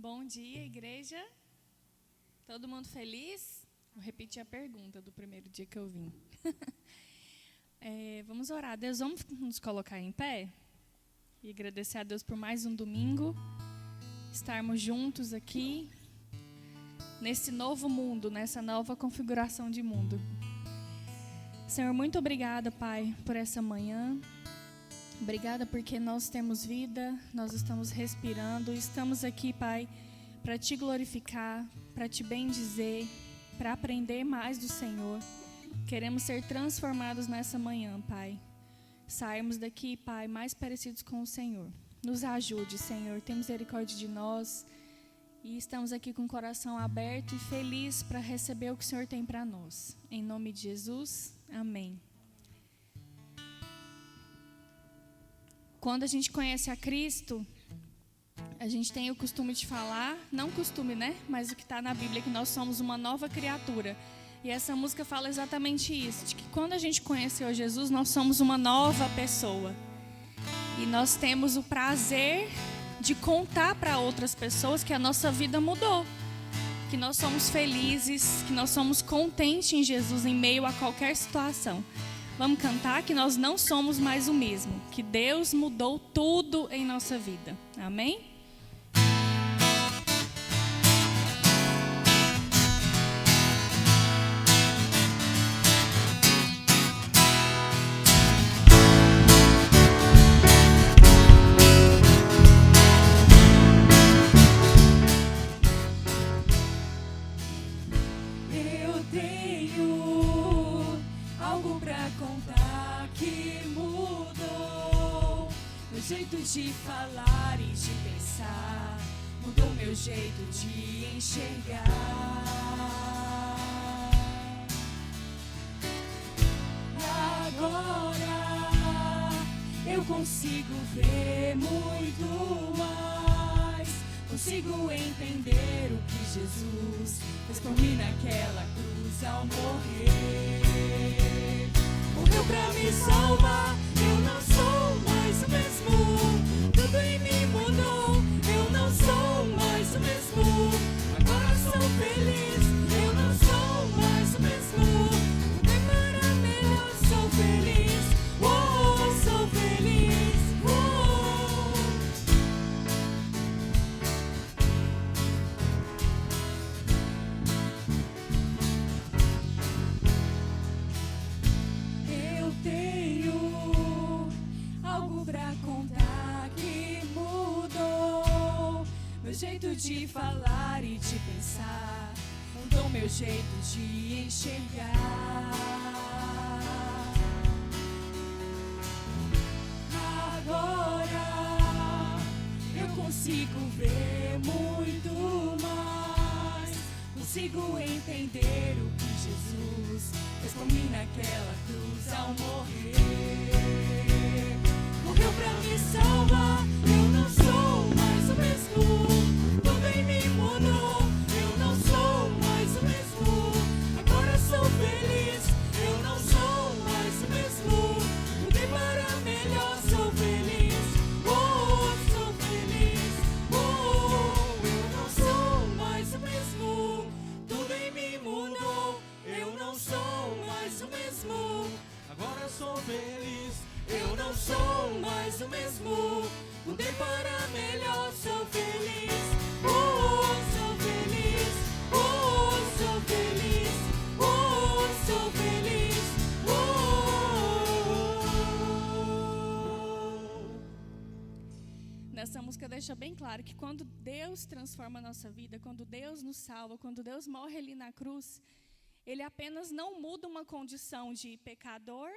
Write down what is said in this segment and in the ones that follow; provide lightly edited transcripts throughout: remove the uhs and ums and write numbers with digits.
Bom dia, igreja. Todo mundo feliz? Vou repetir a pergunta do primeiro dia que eu vim. Vamos orar. Deus, vamos nos colocar em pé e agradecer a Deus por mais um domingo, estarmos juntos aqui, nesse novo mundo, nessa nova configuração de mundo. Senhor, muito obrigada, Pai, por essa manhã. Obrigada porque nós temos vida, nós estamos respirando, estamos aqui, Pai, para Te glorificar, para Te bendizer, para aprender mais do Senhor. Queremos ser transformados nessa manhã, Pai. Sairmos daqui, Pai, mais parecidos com o Senhor. Nos ajude, Senhor, tem misericórdia de nós. E estamos aqui com o coração aberto e feliz para receber o que o Senhor tem para nós. Em nome de Jesus, amém. Quando a gente conhece a Cristo, a gente tem o costume de falar, não costume, né? Mas o que está na Bíblia, que nós somos uma nova criatura. E essa música fala exatamente isso, de que quando a gente conheceu Jesus, nós somos uma nova pessoa. E nós temos o prazer de contar para outras pessoas que a nossa vida mudou. Que nós somos felizes, que nós somos contentes em Jesus em meio a qualquer situação. Vamos cantar que nós não somos mais o mesmo, que Deus mudou tudo em nossa vida. Amém? Eu tenho algo pra contar que mudou meu jeito de falar e de pensar, mudou meu jeito de enxergar. Agora eu consigo ver muito mais, consigo entender o que Jesus fez por mim naquela cruz ao morrer. Morreu pra me salvar, eu não sou mais o mesmo. Tudo em mim mudou, eu não sou mais o mesmo. Agora sou feliz, eu não sou mais o mesmo. Mudei para melhor, sou feliz. Oh, sou feliz. Oh. Eu tenho algo pra contar que mudou meu jeito de falar e de pensar, mudou meu jeito de enxergar. Agora eu consigo ver muito mais, consigo entender o que Jesus fez por mim naquela cruz ao morrer. Morreu pra me salvar, eu não sou mais o mesmo. Tudo em mim mudou, eu não sou mais o mesmo. Agora sou feliz, eu não sou mais o mesmo. Mudei para melhor, sou feliz. Oh, sou feliz. Oh, eu não sou mais o mesmo. Tudo em mim mudou, eu não sou mais o mesmo. Agora sou feliz. Eu não sou mais o mesmo. Mudei para melhor, sou feliz. Oh, sou feliz. Oh, sou feliz. Oh, sou feliz. Oh. Nessa música deixa bem claro que quando Deus transforma a nossa vida, quando Deus nos salva, quando Deus morre ali na cruz, Ele apenas não muda uma condição de pecador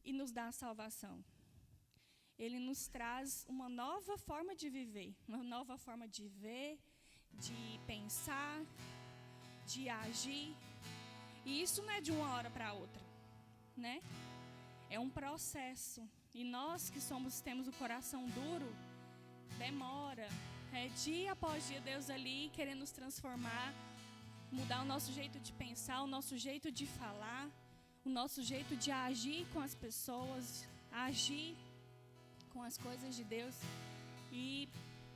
e nos dá a salvação. Ele nos traz uma nova forma de viver, uma nova forma de ver, de pensar, de agir. E isso não é de uma hora para outra, né? É um processo. E nós que temos o coração duro, demora. É dia após dia Deus ali querendo nos transformar, mudar o nosso jeito de pensar, o nosso jeito de falar, o nosso jeito de agir com as pessoas, agir com as coisas de Deus. E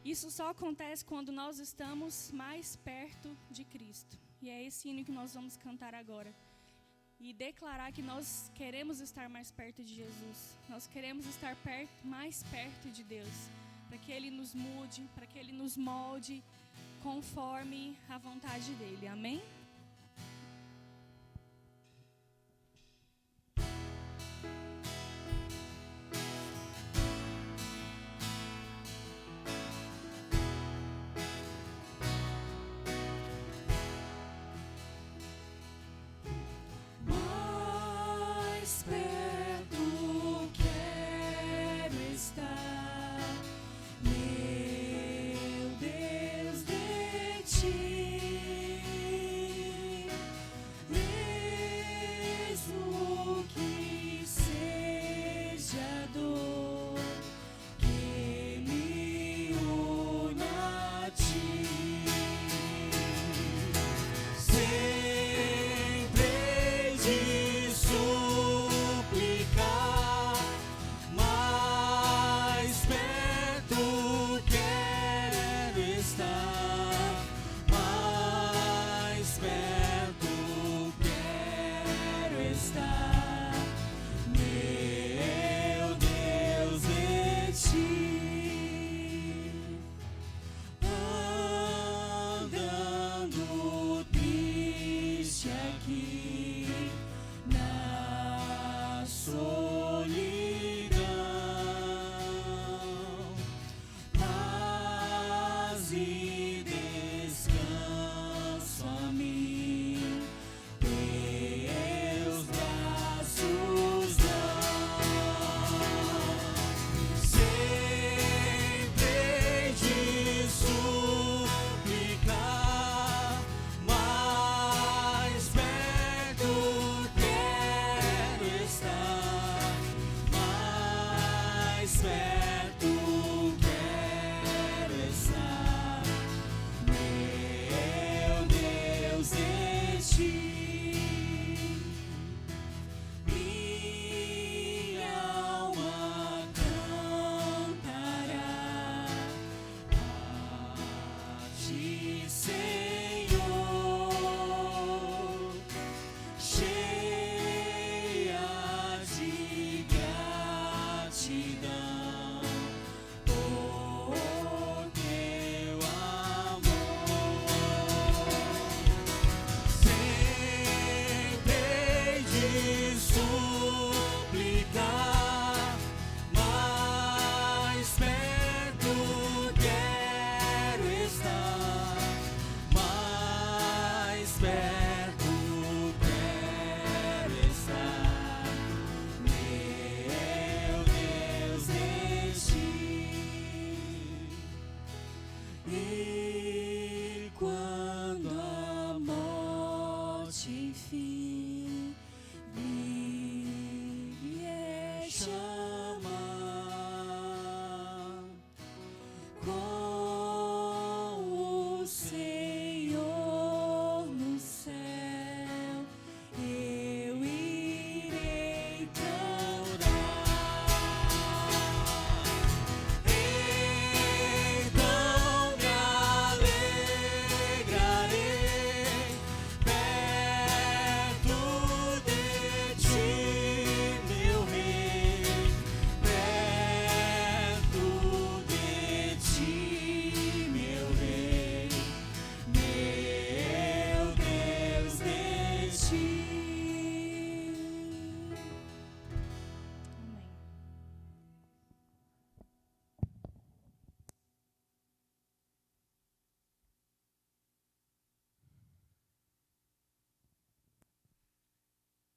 Isso só acontece quando nós estamos mais perto de Cristo. E é esse hino que nós vamos cantar agora. E declarar que nós queremos estar mais perto de Jesus. Nós queremos estar mais perto de Deus. Para que Ele nos mude, para que Ele nos molde conforme a vontade dEle. Amém?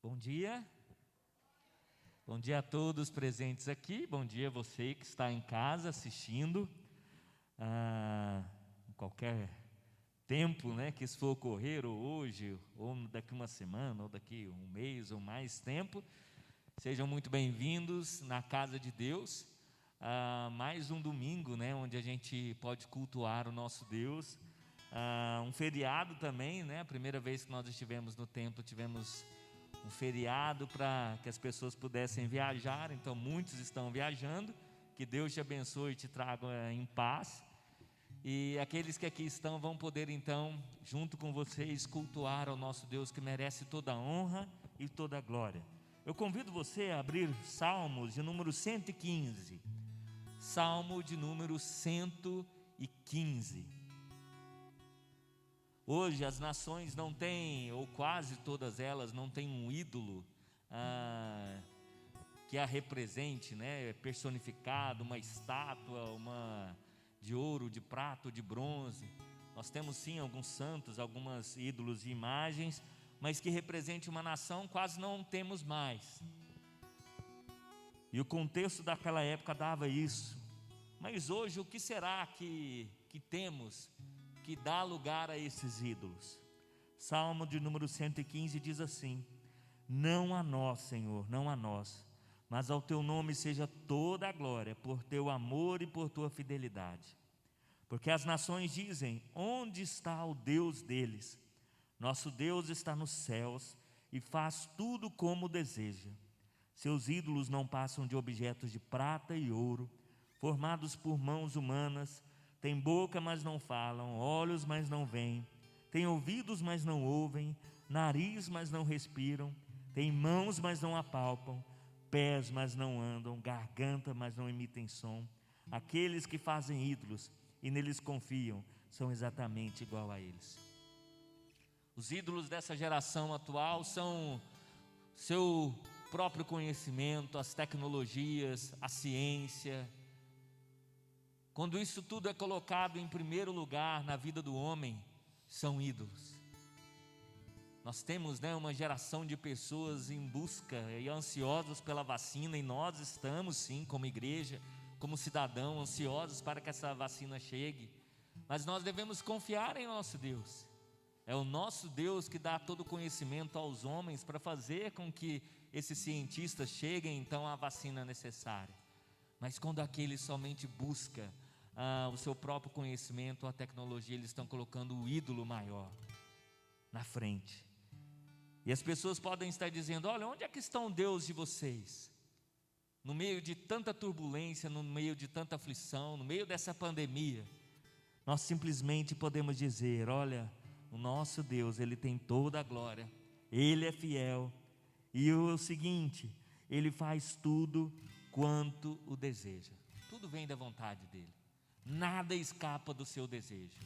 Bom dia. Bom dia a todos presentes aqui. Bom dia a você que está em casa assistindo. Em qualquer tempo, né, que isso for ocorrer, ou hoje, ou daqui uma semana, ou daqui um mês, ou mais tempo, sejam muito bem-vindos na casa de Deus. Mais um domingo, né, onde a gente pode cultuar o nosso Deus. Um feriado também, né? A primeira vez que nós estivemos no templo, tivemos um feriado para que as pessoas pudessem viajar. Então muitos estão viajando. Que Deus te abençoe e te traga em paz. E aqueles que aqui estão vão poder então, junto com vocês, cultuar ao nosso Deus que merece toda a honra e toda a glória. Eu convido você a abrir Salmos de número 115. Salmo de número 115. Hoje as nações não têm, ou quase todas elas, não têm um ídolo que a represente, né? Personificado, uma estátua, uma de ouro, de prata, de bronze. Nós temos sim alguns santos, algumas ídolos e imagens, mas que represente uma nação quase não temos mais. E o contexto daquela época dava isso. Mas hoje o que será que temos que dá lugar a esses ídolos? Salmo de número 115 diz assim: não a nós, Senhor, não a nós, mas ao teu nome seja toda a glória, por teu amor e por tua fidelidade. Porque as nações dizem: onde está o Deus deles? Nosso Deus está nos céus e faz tudo como deseja. Seus ídolos não passam de objetos de prata e ouro, formados por mãos humanas. Têm boca, mas não falam, olhos, mas não veem, têm ouvidos, mas não ouvem, nariz, mas não respiram, têm mãos, mas não apalpam, pés, mas não andam, garganta, mas não emitem som. Aqueles que fazem ídolos e neles confiam são exatamente igual a eles. Os ídolos dessa geração atual são seu próprio conhecimento, as tecnologias, a ciência. Quando isso tudo é colocado em primeiro lugar na vida do homem, são ídolos. Nós temos, uma geração de pessoas em busca e ansiosos pela vacina, e nós estamos sim, como igreja, como cidadão, ansiosos para que essa vacina chegue. Mas nós devemos confiar em nosso Deus. É o nosso Deus que dá todo o conhecimento aos homens para fazer com que esses cientistas cheguem então à vacina necessária. Mas quando aquele somente busca o seu próprio conhecimento, a tecnologia, eles estão colocando o ídolo maior na frente. E as pessoas podem estar dizendo: olha, onde é que está o Deus de vocês? No meio de tanta turbulência, no meio de tanta aflição, no meio dessa pandemia, nós simplesmente podemos dizer: olha, o nosso Deus, Ele tem toda a glória, Ele é fiel, e o seguinte, Ele faz tudo quanto o deseja. Tudo vem da vontade dEle, nada escapa do seu desejo.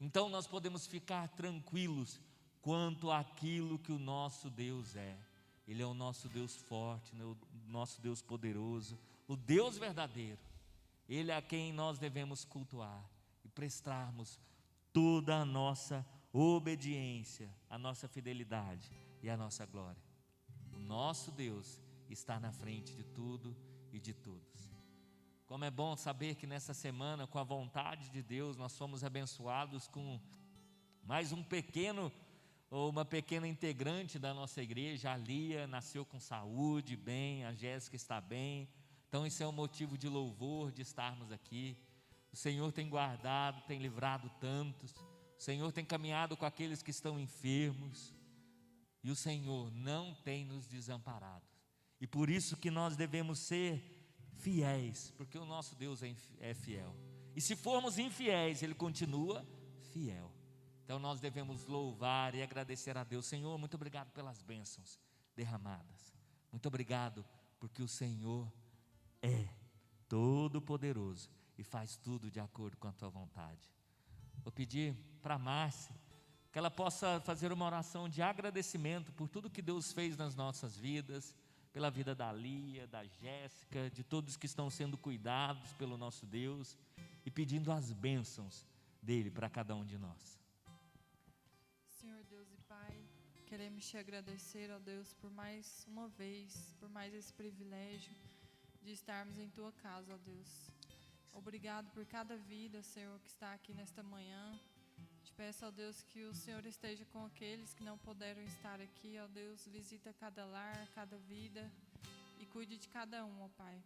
Então nós podemos ficar tranquilos quanto àquilo que o nosso Deus é. Ele é o nosso Deus forte, o nosso Deus poderoso, o Deus verdadeiro. Ele é a quem nós devemos cultuar e prestarmos toda a nossa obediência, a nossa fidelidade e a nossa glória. O nosso Deus está na frente de tudo e de todos. Como é bom saber que nessa semana, com a vontade de Deus, nós fomos abençoados com mais uma pequena integrante da nossa igreja. A Lia nasceu com saúde, bem, a Jéssica está bem. Então isso é um motivo de louvor de estarmos aqui. O Senhor tem guardado, tem livrado tantos. O Senhor tem caminhado com aqueles que estão enfermos. E o Senhor não tem nos desamparado. E por isso que nós devemos ser fiéis, porque o nosso Deus é fiel. E se formos infiéis, Ele continua fiel. Então nós devemos louvar e agradecer a Deus. Senhor, muito obrigado pelas bênçãos derramadas. Muito obrigado porque o Senhor é todo poderoso e faz tudo de acordo com a tua vontade. Vou pedir para a Márcia que ela possa fazer uma oração de agradecimento por tudo que Deus fez nas nossas vidas, pela vida da Lia, da Jéssica, de todos que estão sendo cuidados pelo nosso Deus, e pedindo as bênçãos dele para cada um de nós. Senhor Deus e Pai, queremos te agradecer, ó Deus, por mais uma vez, por mais esse privilégio de estarmos em tua casa, ó Deus. Obrigado por cada vida, Senhor, que está aqui nesta manhã. Te peço, ó Deus, que o Senhor esteja com aqueles que não puderam estar aqui, ó Deus. Visita cada lar, cada vida e cuide de cada um, ó Pai.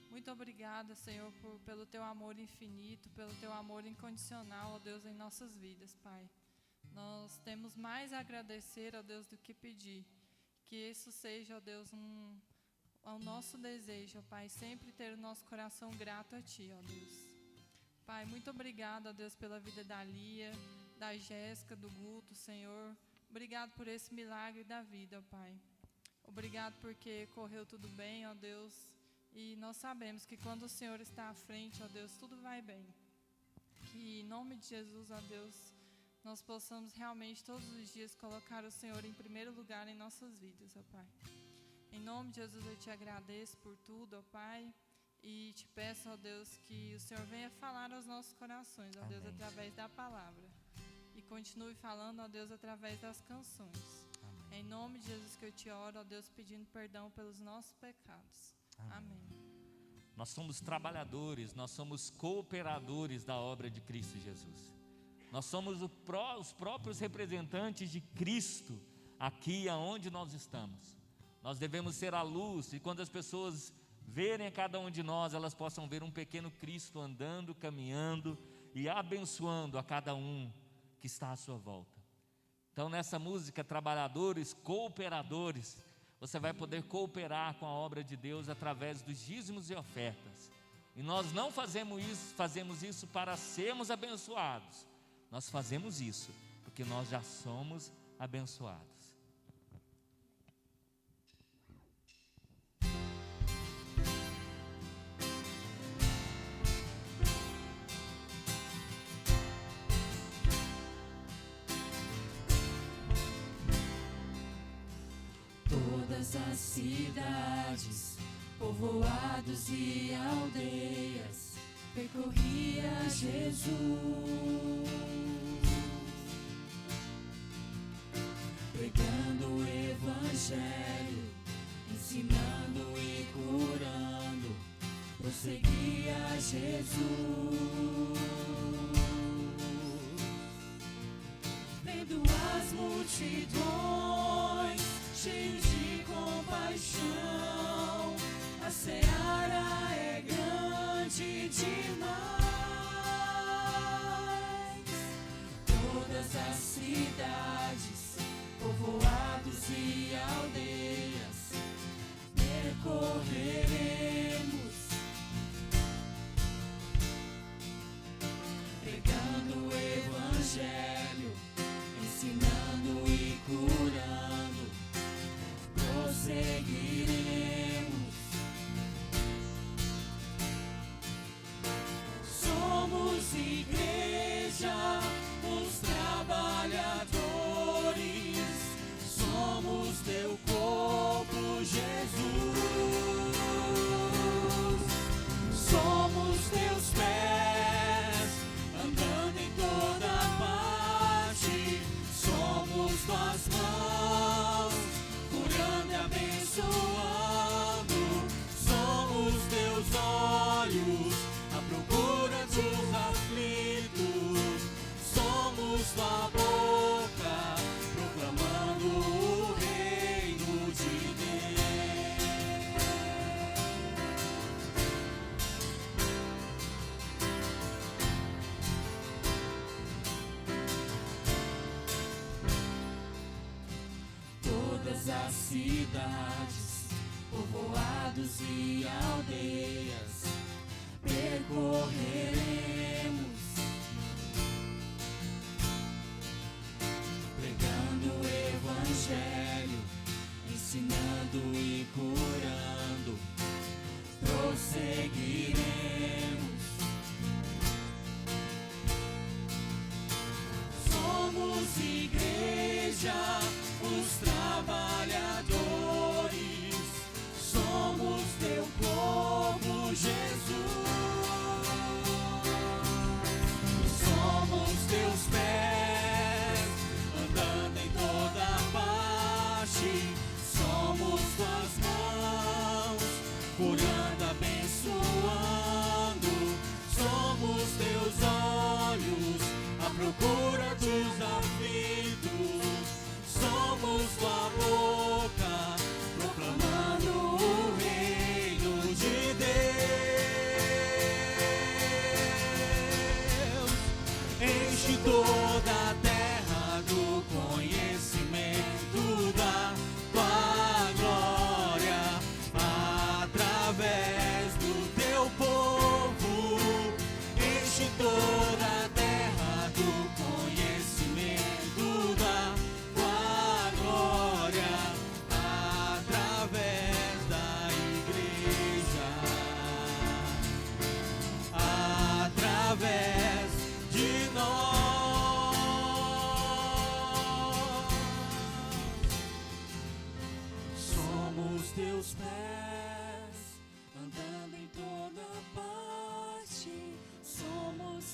Muito obrigada, Senhor, pelo teu amor infinito, pelo teu amor incondicional, ó Deus, em nossas vidas, Pai. Nós temos mais a agradecer, ó Deus, do que pedir. Que isso seja, ó Deus, ao nosso desejo, ó Pai, sempre ter o nosso coração grato a Ti, ó Deus. Pai, muito obrigado, ó Deus, pela vida da Lia, da Jéssica, do Guto, Senhor. Obrigado por esse milagre da vida, ó Pai. Obrigado porque correu tudo bem, ó Deus. E nós sabemos que quando o Senhor está à frente, ó Deus, tudo vai bem. Que em nome de Jesus, ó Deus, nós possamos realmente todos os dias colocar o Senhor em primeiro lugar em nossas vidas, ó Pai. Em nome de Jesus eu te agradeço por tudo, ó Pai. E te peço, ó Deus, que o Senhor venha falar aos nossos corações, ó Deus, através da palavra. E continue falando, ó Deus, através das canções. Amém. Em nome de Jesus que eu te oro, ó Deus, pedindo perdão pelos nossos pecados. Amém. Nós somos trabalhadores, nós somos cooperadores da obra de Cristo Jesus. Nós somos os próprios representantes de Cristo aqui aonde nós estamos. Nós devemos ser a luz, e quando as pessoas verem a cada um de nós, elas possam ver um pequeno Cristo andando, caminhando e abençoando a cada um que está à sua volta. Então, nessa música, trabalhadores, cooperadores, você vai poder cooperar com a obra de Deus através dos dízimos e ofertas. E nós não fazemos isso para sermos abençoados. Nós fazemos isso porque nós já somos abençoados. Todas as cidades, povoados e aldeias, percorria Jesus, pregando o Evangelho, ensinando e curando, prosseguia Jesus. Vendo as multidões, cheios de compaixão, a seara é grande demais. Todas as cidades, povoados e aldeias, percorreremos, pregando o Evangelho, ensinando e curando, prosseguiremos. Somos igreja, os trabalhadores, somos teu corpo, Jesus. Somos teus pés, andando em toda parte, somos tuas mãos, curando e abençoando, somos teus olhos, à procura dos aflitos, somos tua boca, proclamando o reino de Deus. Todas as cidades, povoados e aldeias, percorreremos, pregando o Evangelho, ensinando e curando, prosseguiremos. Somos igreja, os trabalhadores, somos teu corpo, Jesus.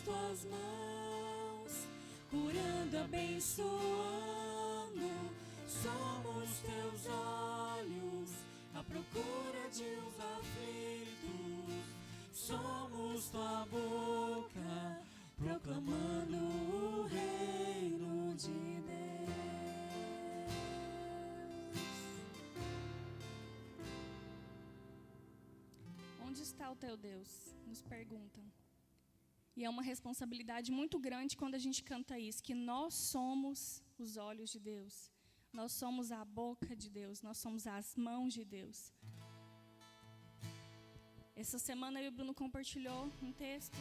tuas mãos, curando, abençoando. Somos teus olhos à procura de uns aflitos. Somos tua boca proclamando o reino de Deus. Onde está o teu Deus? Nos perguntam. E é uma responsabilidade muito grande quando a gente canta isso, que nós somos os olhos de Deus. Nós somos a boca de Deus, nós somos as mãos de Deus. Essa semana eu e o Bruno compartilhou um texto,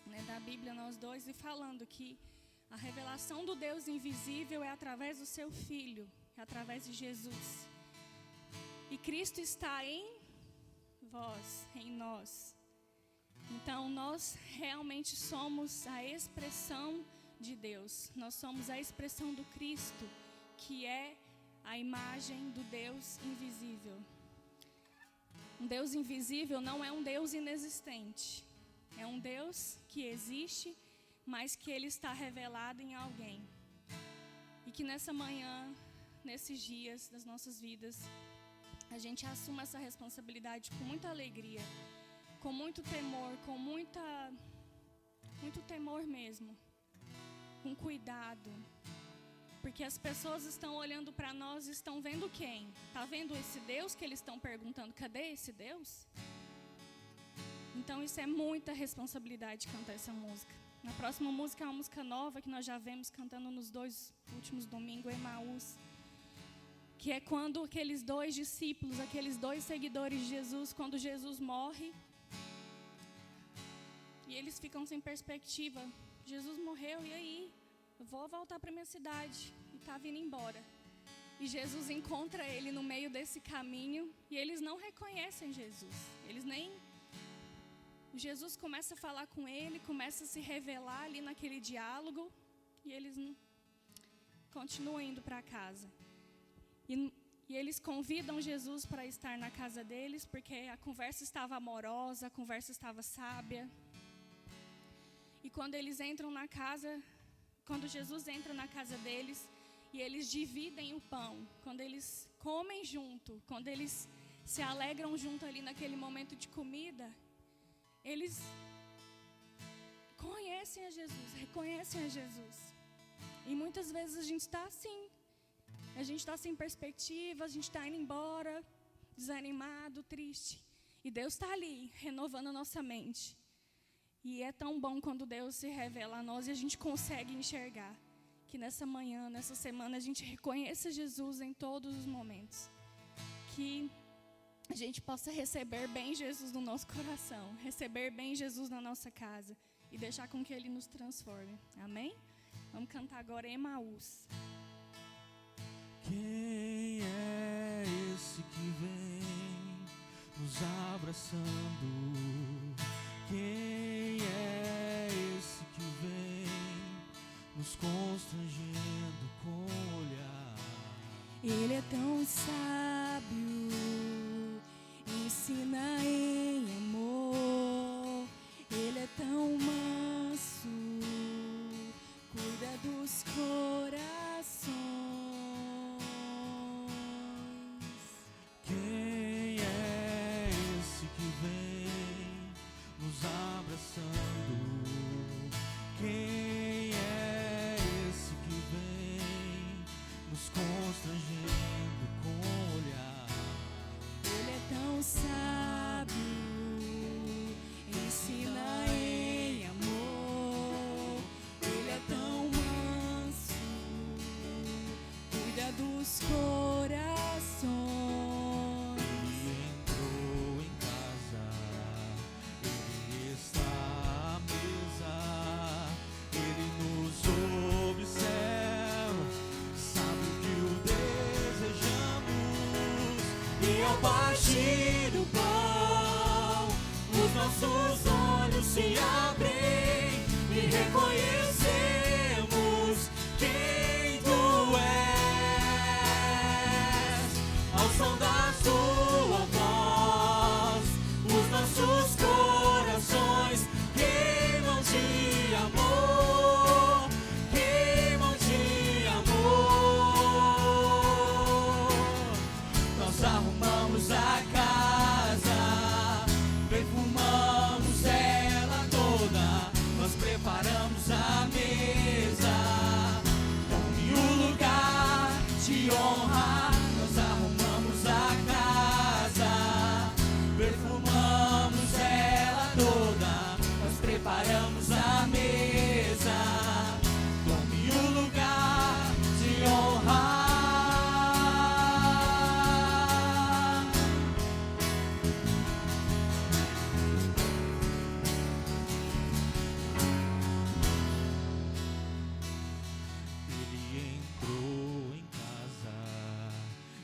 né, da Bíblia, nós dois, e falando que a revelação do Deus invisível é através do seu Filho, é através de Jesus. E Cristo está em vós, em nós. Então, nós realmente somos a expressão de Deus. Nós somos a expressão do Cristo, que é a imagem do Deus invisível. Um Deus invisível não é um Deus inexistente. É um Deus que existe, mas que Ele está revelado em alguém. E que nessa manhã, nesses dias das nossas vidas, a gente assuma essa responsabilidade com muita alegria, com muito temor, com muito temor mesmo, com cuidado. Porque as pessoas estão olhando para nós e estão vendo quem? Está vendo esse Deus que eles estão perguntando, cadê esse Deus? Então isso é muita responsabilidade de cantar essa música. Na próxima música é uma música nova que nós já vemos cantando nos 2 últimos domingos, Emaús. Que é quando aqueles 2 discípulos, aqueles 2 seguidores de Jesus, quando Jesus morre, e eles ficam sem perspectiva. Jesus morreu, e aí? Eu vou voltar para minha cidade. E está vindo embora. E Jesus encontra ele no meio desse caminho, e eles não reconhecem Jesus. Eles nem... Jesus começa a falar com ele, começa a se revelar ali naquele diálogo, e eles não... continuam indo para casa. E eles convidam Jesus para estar na casa deles, porque a conversa estava amorosa, a conversa estava sábia. E quando eles entram na casa, quando Jesus entra na casa deles, e eles dividem o pão, quando eles comem junto, quando eles se alegram junto ali naquele momento de comida, eles conhecem a Jesus, reconhecem a Jesus. E muitas vezes a gente está assim. A gente está sem perspectiva, a gente está indo embora, desanimado, triste. E Deus está ali, renovando a nossa mente. E é tão bom quando Deus se revela a nós e a gente consegue enxergar. Que nessa manhã, nessa semana, a gente reconheça Jesus em todos os momentos. Que a gente possa receber bem Jesus no nosso coração, receber bem Jesus na nossa casa e deixar com que Ele nos transforme. Amém? Vamos cantar agora Emaús. Quem é esse que vem nos abraçando? Quem é esse que vem nos constrangendo com o olhar? Ele é tão sábio, ensina em amor. Ele é tão manso, cuida dos corações. Quem é esse que vem nos abraçando? Quem é esse que vem nos constrangendo com o olhar? Ele é tão sábio, ensina em amor. Ele é tão manso, cuida dos corações. Entrou em casa, Ele está à mesa, Ele nos observa, sabe o que o desejamos. E ao partir do pão, os nossos olhos se abrem e reconhecemos quem Tu és. Ao som da Sua voz, os nossos corações queimam de preparamos a mesa. Tome o lugar de honra. Ele entrou em casa,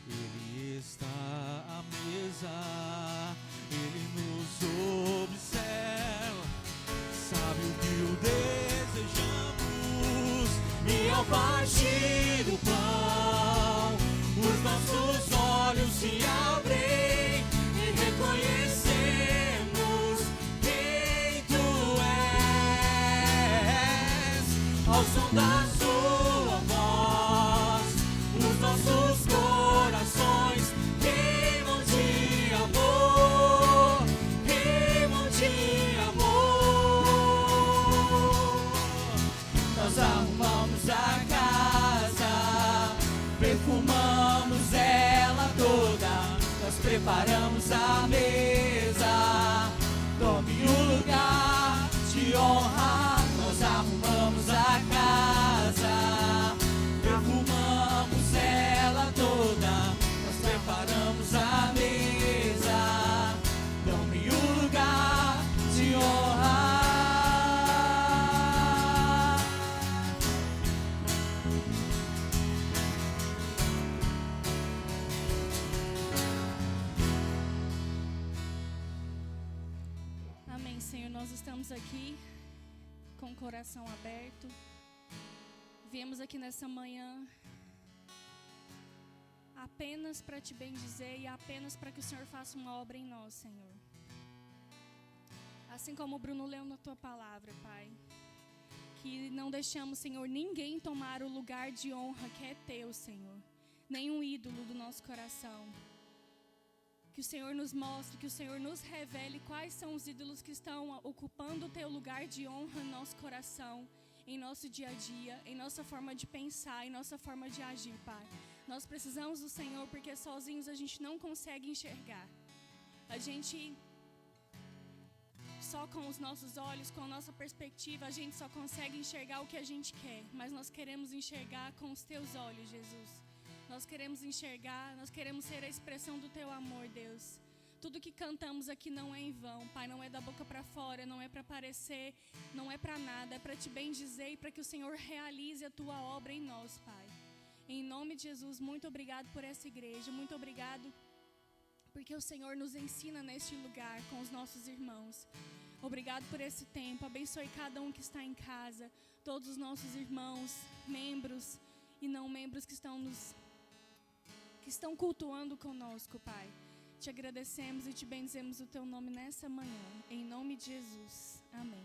ele está à mesa, ele nos observa, sabe o que o desejamos. E ao partir do pão, os nossos olhos se abrem e reconhecemos quem tu és. Ao som da sua voz, os nossos corações queimam de amor, queimam de amor. Nós arrumamos a casa, perfumamos ela toda, nós preparamos a mesa. Tome o lugar de honra. Nós arrumamos a casa, perfumamos ela toda, nós preparamos a mesa. Tome o lugar de honra. Amém, Senhor. Nós estamos aqui com o coração aberto. Viemos aqui nessa manhã apenas para te bendizer e apenas para que o Senhor faça uma obra em nós, Senhor. Assim como o Bruno leu na tua palavra, Pai, que não deixamos, Senhor, ninguém tomar o lugar de honra que é teu, Senhor, nenhum ídolo do nosso coração. Que o Senhor nos mostre, que o Senhor nos revele quais são os ídolos que estão ocupando o teu lugar de honra em nosso coração, em nosso dia a dia, em nossa forma de pensar, em nossa forma de agir, Pai. Nós precisamos do Senhor porque sozinhos a gente não consegue enxergar. A gente, só com os nossos olhos, com a nossa perspectiva, a gente só consegue enxergar o que a gente quer. Mas nós queremos enxergar com os teus olhos, Jesus. Nós queremos enxergar, nós queremos ser a expressão do teu amor, Deus. Tudo que cantamos aqui não é em vão, Pai, não é da boca para fora, não é para parecer, não é para nada, é para te bendizer e para que o Senhor realize a tua obra em nós, Pai. Em nome de Jesus, muito obrigado por essa igreja, muito obrigado porque o Senhor nos ensina neste lugar com os nossos irmãos. Obrigado por esse tempo, abençoe cada um que está em casa, todos os nossos irmãos, membros e não membros que estão cultuando conosco, Pai. Te agradecemos e te bendizemos o teu nome nessa manhã, em nome de Jesus. Amém.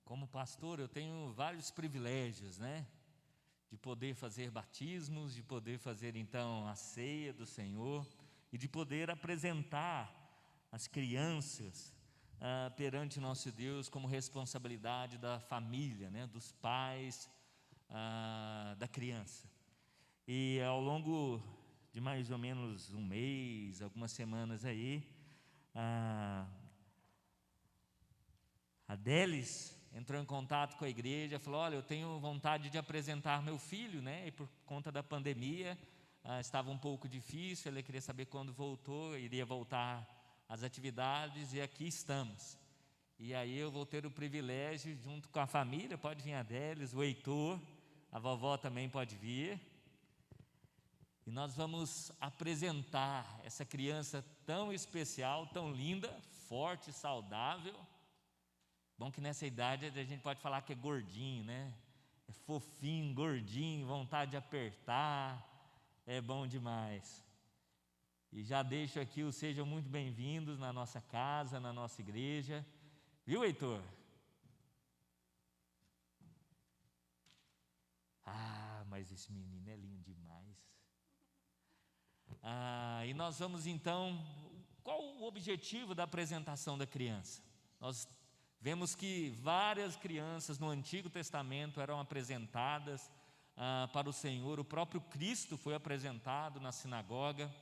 Como pastor, eu tenho vários privilégios, né? De poder fazer batismos, de poder fazer então a ceia do Senhor e de poder apresentar as crianças perante nosso Deus como responsabilidade da família, né? Dos pais da criança. E ao longo de mais ou menos um mês, algumas semanas aí, a Delis entrou em contato com a igreja, falou: olha, eu tenho vontade de apresentar meu filho, né? E por conta da pandemia estava um pouco difícil, ela queria saber quando iria voltar às atividades, e aqui estamos. E aí eu vou ter o privilégio, junto com a família, pode vir a Delis, o Heitor, a vovó também pode vir, e nós vamos apresentar essa criança tão especial, tão linda, forte, saudável. Bom que nessa idade a gente pode falar que é gordinho, né? É fofinho, gordinho, vontade de apertar, é bom demais. E já deixo aqui o sejam muito bem-vindos na nossa casa, na nossa igreja. Viu, Heitor? Mas esse menino é lindo demais. E nós vamos então, qual o objetivo da apresentação da criança? Nós vemos que várias crianças no Antigo Testamento eram apresentadas para o Senhor. O próprio Cristo foi apresentado na sinagoga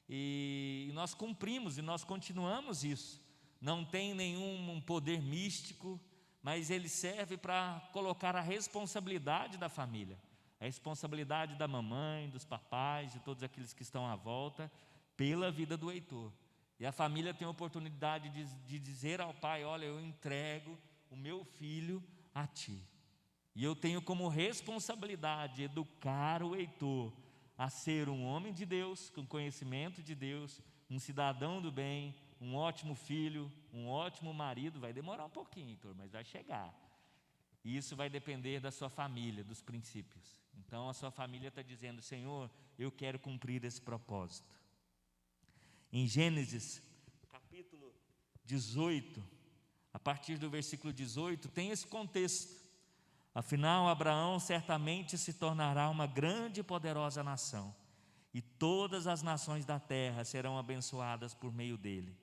e nós cumprimos e nós continuamos isso. Não tem nenhum poder místico, mas ele serve para colocar a responsabilidade da família, a responsabilidade da mamãe, dos papais, de todos aqueles que estão à volta, pela vida do Heitor. E a família tem a oportunidade de dizer ao pai: olha, eu entrego o meu filho a ti. E eu tenho como responsabilidade educar o Heitor a ser um homem de Deus, com conhecimento de Deus, um cidadão do bem, um ótimo filho, um ótimo marido. Vai demorar um pouquinho, Heitor, mas vai chegar. E isso vai depender da sua família, dos princípios. Então a sua família está dizendo: Senhor, eu quero cumprir esse propósito. Em Gênesis, capítulo 18, a partir do versículo 18, tem esse contexto. Afinal, Abraão certamente se tornará uma grande e poderosa nação, e todas as nações da terra serão abençoadas por meio dele.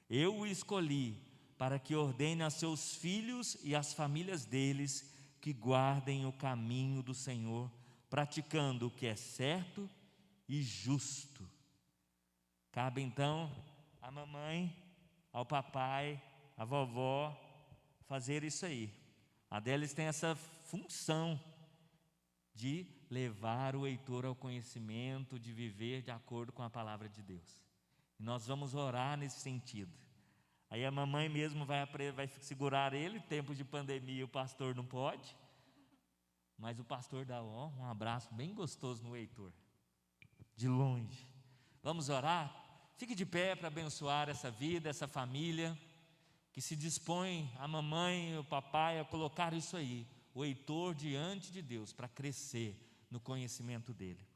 Eu o escolhi para que ordene a seus filhos e às famílias deles que guardem o caminho do Senhor, praticando o que é certo e justo. Cabe então à mamãe, ao papai, à vovó fazer isso aí. A deles tem essa função de levar o Heitor ao conhecimento, de viver de acordo com a palavra de Deus. E nós vamos orar nesse sentido. Aí a mamãe mesmo vai segurar ele. Tempos de pandemia o pastor não pode, mas o pastor dá um abraço bem gostoso no Heitor, de longe. Vamos orar? Fique de pé para abençoar essa vida, essa família que se dispõe, a mamãe e o papai, a colocar isso aí, o Heitor diante de Deus, para crescer no conhecimento dele.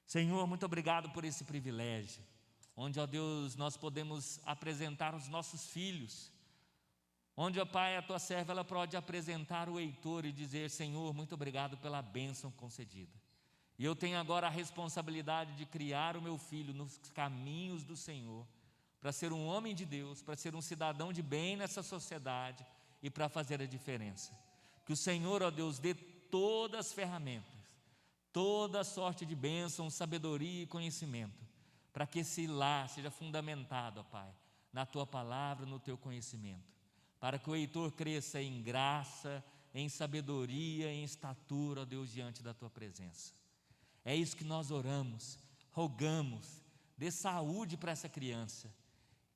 Senhor, muito obrigado por esse privilégio, onde, ó Deus, nós podemos apresentar os nossos filhos, onde, ó Pai, a tua serva, ela pode apresentar o Heitor e dizer: Senhor, muito obrigado pela bênção concedida. E eu tenho agora a responsabilidade de criar o meu filho nos caminhos do Senhor, para ser um homem de Deus, para ser um cidadão de bem nessa sociedade e para fazer a diferença. Que o Senhor, ó Deus, dê todas as ferramentas, toda a sorte de bênção, sabedoria e conhecimento, para que esse lar seja fundamentado, ó Pai, na tua palavra, no teu conhecimento, para que o Heitor cresça em graça, em sabedoria, em estatura, ó Deus, diante da tua presença. É isso que nós oramos, rogamos. Dê saúde para essa criança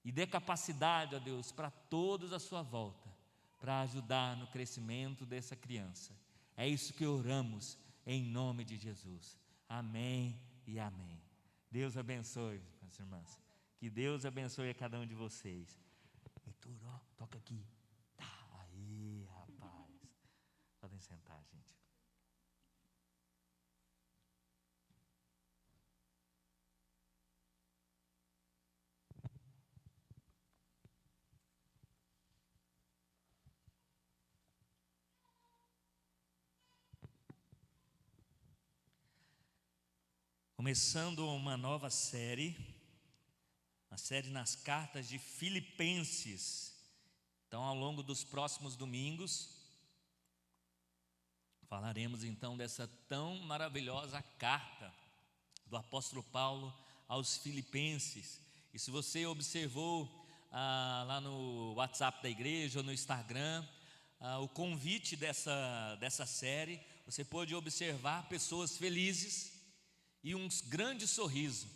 e dê capacidade, ó Deus, para todos à sua volta, para ajudar no crescimento dessa criança. É isso que oramos em nome de Jesus. Amém e amém. Deus abençoe, minhas irmãs. Que Deus abençoe a cada um de vocês. Heitor, ó, toca aqui. Tá, aí, rapaz. Podem sentar, gente. Começando uma nova série, a série nas cartas de Filipenses. Então, ao longo dos próximos domingos, falaremos então dessa tão maravilhosa carta do apóstolo Paulo aos Filipenses. E se você observou lá no WhatsApp da igreja ou no Instagram, o convite dessa série, você pôde observar pessoas felizes e um grande sorriso.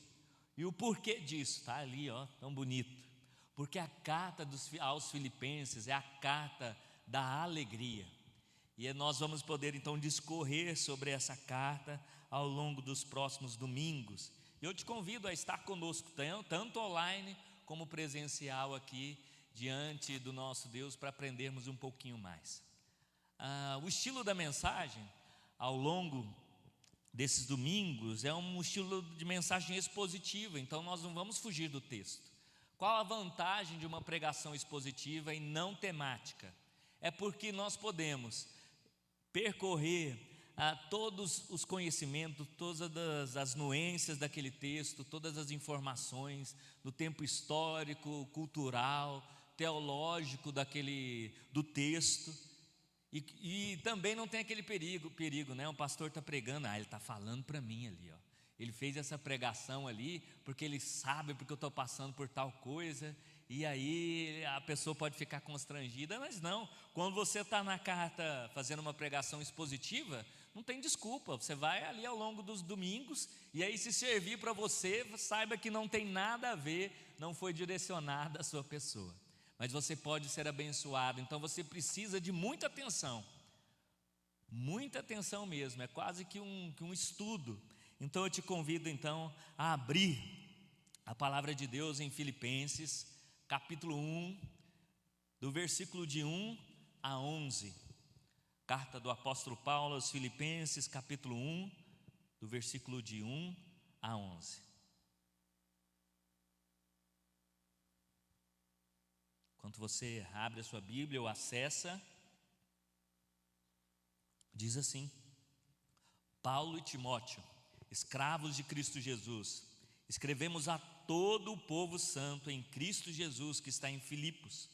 E o porquê disso? Está ali, ó, tão bonito. Porque a carta aos Filipenses é a carta da alegria. E nós vamos poder então discorrer sobre essa carta ao longo dos próximos domingos. E eu te convido a estar conosco, tanto online como presencial aqui, diante do nosso Deus, para aprendermos um pouquinho mais. O estilo da mensagem, ao longo desses domingos, é um estilo de mensagem expositiva, então nós não vamos fugir do texto. Qual a vantagem de uma pregação expositiva e não temática? É porque nós podemos percorrer todos os conhecimentos, todas as nuances daquele texto, todas as informações do tempo histórico, cultural, teológico do texto, E também não tem aquele perigo, né? O pastor está pregando, ele está falando para mim ali, ó. Ele fez essa pregação ali porque ele sabe, porque eu estou passando por tal coisa, e aí a pessoa pode ficar constrangida. Mas não, quando você está na carta fazendo uma pregação expositiva, não tem desculpa, você vai ali ao longo dos domingos, e aí se servir para você, saiba que não tem nada a ver, não foi direcionada à sua pessoa, mas você pode ser abençoado. Então você precisa de muita atenção mesmo, é quase que um estudo. Então eu te convido então a abrir a palavra de Deus em Filipenses, capítulo 1, do versículo de 1 a 11. Carta do apóstolo Paulo aos Filipenses, capítulo 1, do versículo de 1 a 11. Enquanto você abre a sua Bíblia ou acessa, diz assim: Paulo e Timóteo, escravos de Cristo Jesus, escrevemos a todo o povo santo em Cristo Jesus que está em Filipos,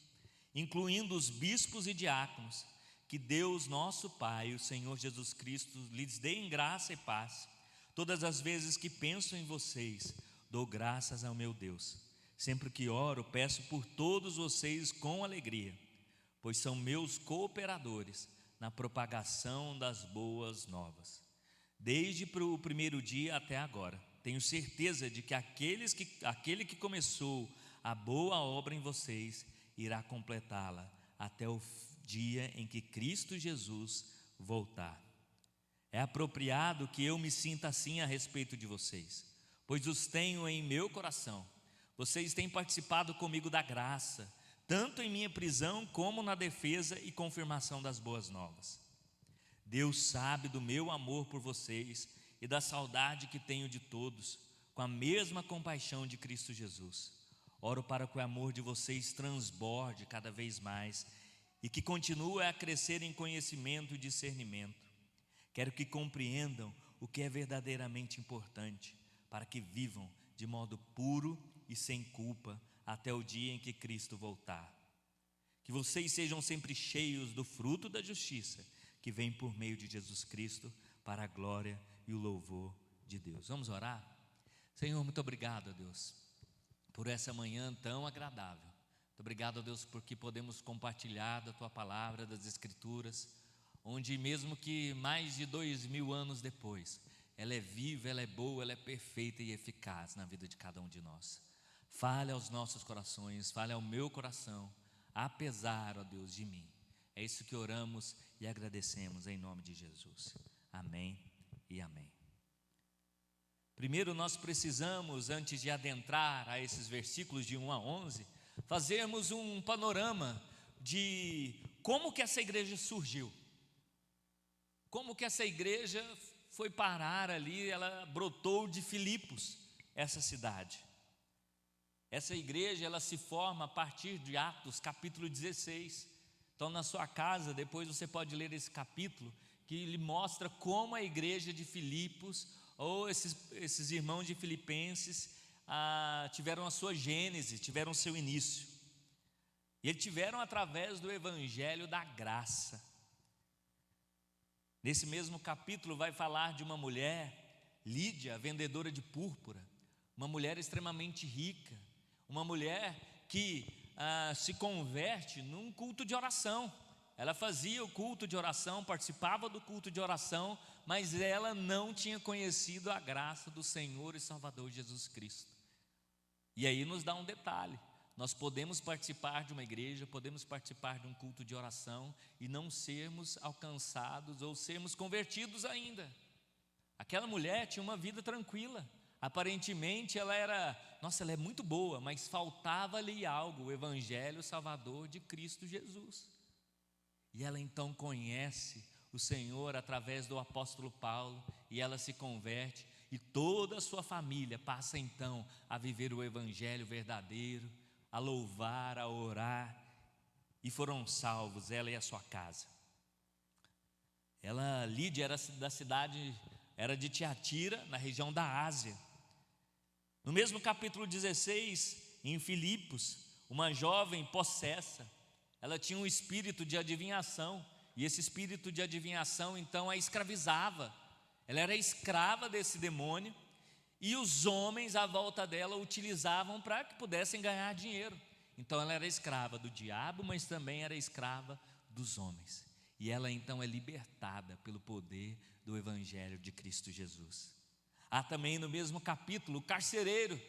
incluindo os bispos e diáconos. Que Deus nosso Pai, o Senhor Jesus Cristo, lhes dê em graça e paz. Todas as vezes que penso em vocês, dou graças ao meu Deus. Sempre que oro, peço por todos vocês com alegria, pois são meus cooperadores na propagação das boas novas. Desde o primeiro dia até agora, tenho certeza de que aquele que começou a boa obra em vocês irá completá-la até o dia em que Cristo Jesus voltar. É apropriado que eu me sinta assim a respeito de vocês, pois os tenho em meu coração. Vocês têm participado comigo da graça, tanto em minha prisão como na defesa e confirmação das boas novas. Deus sabe do meu amor por vocês e da saudade que tenho de todos, com a mesma compaixão de Cristo Jesus. Oro para que o amor de vocês transborde cada vez mais e que continue a crescer em conhecimento e discernimento. Quero que compreendam o que é verdadeiramente importante, para que vivam de modo puro e sem culpa até o dia em que Cristo voltar. Que vocês sejam sempre cheios do fruto da justiça que vem por meio de Jesus Cristo, para a glória e o louvor de Deus. Vamos orar? Senhor, muito obrigado, Deus, por essa manhã tão agradável. Muito obrigado, Deus, porque podemos compartilhar da Tua palavra, das Escrituras, onde mesmo que mais de 2000 anos depois, ela é viva, ela é boa, ela é perfeita e eficaz na vida de cada um de nós. Fale aos nossos corações, fale ao meu coração, apesar, ó Deus, de mim. É isso que oramos e agradecemos em nome de Jesus. Amém e amém. Primeiro nós precisamos, antes de adentrar a esses versículos de 1 a 11, fazermos um panorama de como que essa igreja surgiu. Como que essa igreja foi parar ali, ela brotou de Filipos, essa cidade. Essa igreja, ela se forma a partir de Atos, capítulo 16. Então, na sua casa, depois você pode ler esse capítulo, que ele mostra como a igreja de Filipos, ou esses irmãos de Filipenses, tiveram a sua gênese, tiveram o seu início. E eles tiveram através do evangelho da graça. Nesse mesmo capítulo vai falar de uma mulher, Lídia, vendedora de púrpura, uma mulher extremamente rica, uma mulher que se converte num culto de oração. Ela fazia o culto de oração, participava do culto de oração, mas ela não tinha conhecido a graça do Senhor e Salvador Jesus Cristo. E aí nos dá um detalhe: nós podemos participar de uma igreja, podemos participar de um culto de oração e não sermos alcançados ou sermos convertidos ainda. Aquela mulher tinha uma vida tranquila. Aparentemente ela é muito boa, mas faltava-lhe algo, o evangelho salvador de Cristo Jesus. E ela então conhece o Senhor através do apóstolo Paulo, e ela se converte, e toda a sua família passa então a viver o evangelho verdadeiro, a louvar, a orar, e foram salvos, ela e a sua casa. Lídia era da cidade, era de Tiatira, na região da Ásia. No mesmo capítulo 16, em Filipos, uma jovem possessa, ela tinha um espírito de adivinhação, e esse espírito de adivinhação então a escravizava. Ela era escrava desse demônio, e os homens à volta dela utilizavam para que pudessem ganhar dinheiro. Então ela era escrava do diabo, mas também era escrava dos homens. E ela então é libertada pelo poder do Evangelho de Cristo Jesus. Há também no mesmo capítulo o carcereiro,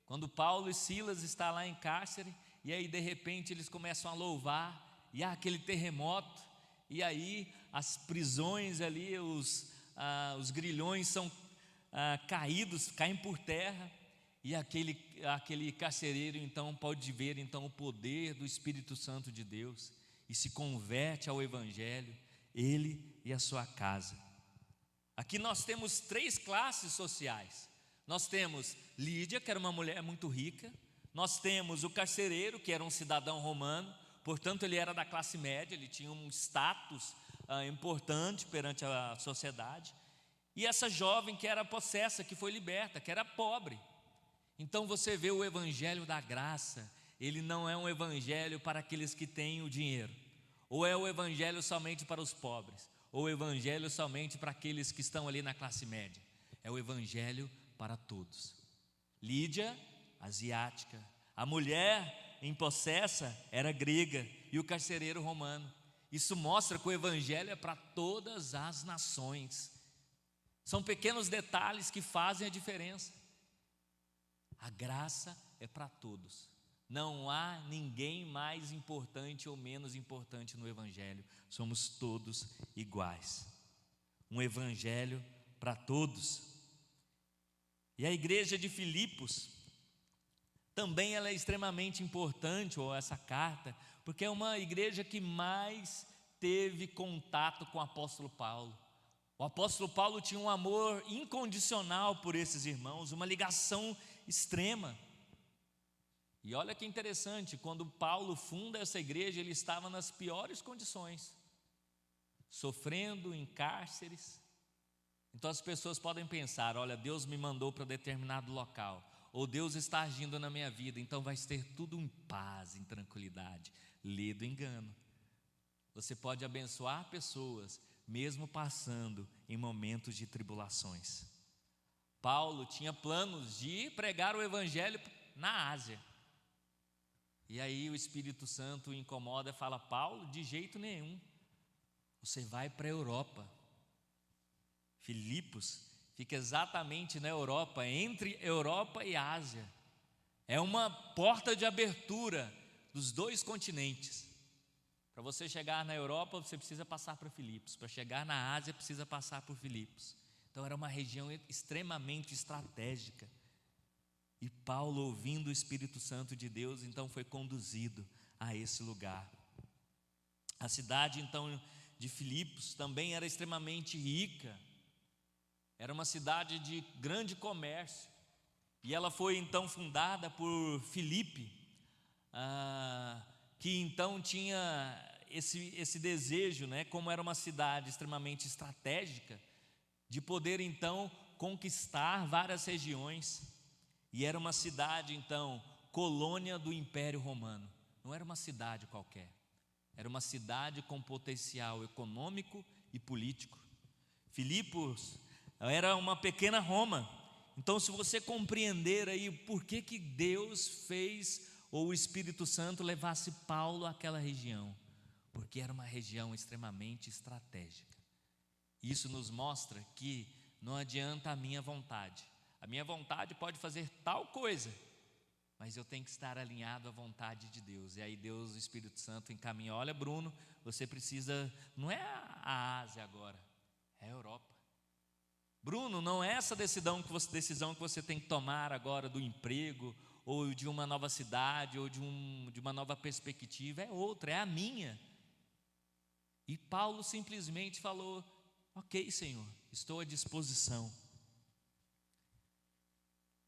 quando Paulo e Silas estão lá em cárcere, e aí de repente eles começam a louvar, e há aquele terremoto, e aí as prisões ali, os grilhões são caídos, caem por terra, e aquele carcereiro então pode ver então o poder do Espírito Santo de Deus, e se converte ao Evangelho, ele e a sua casa. Aqui nós temos 3 classes sociais. Nós temos Lídia, que era uma mulher muito rica. Nós temos o carcereiro, que era um cidadão romano, portanto ele era da classe média, ele tinha um status importante perante a sociedade. E essa jovem que era possessa, que foi liberta, que era pobre. Então você vê o evangelho da graça, ele não é um evangelho para aqueles que têm o dinheiro, ou é o evangelho somente para os pobres, ou o evangelho somente para aqueles que estão ali na classe média. É o evangelho para todos. Lídia, asiática, a mulher impossessa era grega, e o carcereiro romano. Isso mostra que o evangelho é para todas as nações. São pequenos detalhes que fazem a diferença. A graça é para todos. Não há ninguém mais importante ou menos importante no evangelho. Somos todos iguais. Um evangelho para todos. E a igreja de Filipos também ela é extremamente importante, ou essa carta, porque é uma igreja que mais teve contato com o apóstolo Paulo. O apóstolo Paulo tinha um amor incondicional por esses irmãos, uma ligação extrema. E olha que interessante, quando Paulo funda essa igreja, ele estava nas piores condições, sofrendo em cárceres. Então as pessoas podem pensar, olha, Deus me mandou para determinado local, ou Deus está agindo na minha vida, então vai ter tudo em paz, em tranquilidade. Lê do engano. Você pode abençoar pessoas, mesmo passando em momentos de tribulações. Paulo tinha planos de pregar o evangelho na Ásia. E aí o Espírito Santo o incomoda e fala, Paulo, de jeito nenhum, você vai para a Europa. Filipos fica exatamente na Europa, entre Europa e Ásia. É uma porta de abertura dos 2 continentes. Para você chegar na Europa, você precisa passar por Filipos. Para chegar na Ásia, precisa passar por Filipos. Então era uma região extremamente estratégica. E Paulo, ouvindo o Espírito Santo de Deus, então foi conduzido a esse lugar. A cidade então de Filipos também era extremamente rica. Era uma cidade de grande comércio. E ela foi então fundada por Filipe, que então tinha esse desejo, né, como era uma cidade extremamente estratégica, de poder então conquistar várias regiões. E era uma cidade então colônia do Império Romano. Não era uma cidade qualquer, era uma cidade com potencial econômico e político. Filipos era uma pequena Roma. Então se você compreender aí por que Deus fez, ou o Espírito Santo levasse Paulo àquela região, porque era uma região extremamente estratégica. Isso nos mostra que não adianta a minha vontade pode fazer tal coisa, mas eu tenho que estar alinhado à vontade de Deus. E aí Deus, o Espírito Santo encaminha, olha Bruno, você precisa, não é a Ásia agora, é a Europa. Bruno, não é essa decisão que você tem que tomar agora do emprego, ou de uma nova cidade, ou de uma nova perspectiva, é outra, é a minha. E Paulo simplesmente falou, ok Senhor, estou à disposição.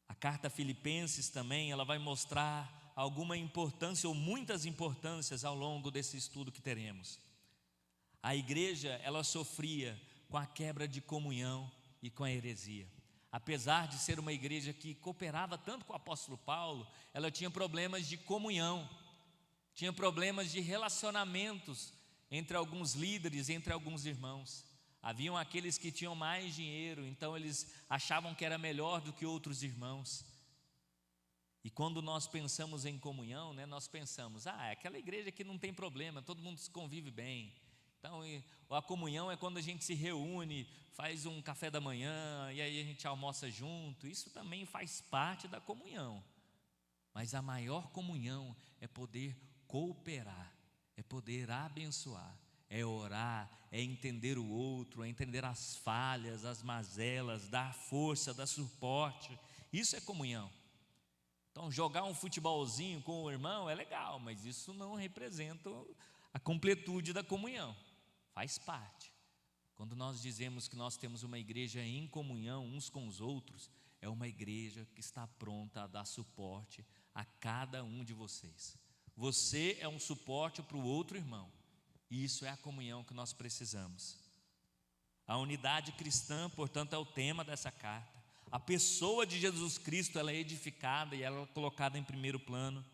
A carta a Filipenses também, ela vai mostrar alguma importância, ou muitas importâncias ao longo desse estudo que teremos. A igreja, ela sofria com a quebra de comunhão e com a heresia. Apesar de ser uma igreja que cooperava tanto com o apóstolo Paulo, ela tinha problemas de comunhão, tinha problemas de relacionamentos entre alguns líderes, entre alguns irmãos. Haviam aqueles que tinham mais dinheiro, então eles achavam que era melhor do que outros irmãos. E quando nós pensamos em comunhão, né, nós pensamos, aquela igreja que não tem problema, todo mundo se convive bem. Então, a comunhão é quando a gente se reúne, faz um café da manhã, e aí a gente almoça junto. Isso também faz parte da comunhão. Mas a maior comunhão é poder cooperar, é poder abençoar, é orar, é entender o outro, é entender as falhas, as mazelas, dar força, dar suporte. Isso é comunhão. Então, jogar um futebolzinho com o irmão é legal, mas isso não representa a completude da comunhão. Faz parte. Quando nós dizemos que nós temos uma igreja em comunhão uns com os outros, é uma igreja que está pronta a dar suporte a cada um de vocês. Você é um suporte para o outro irmão. E isso é a comunhão que nós precisamos. A unidade cristã, portanto, é o tema dessa carta. A pessoa de Jesus Cristo, ela é edificada e ela é colocada em primeiro plano.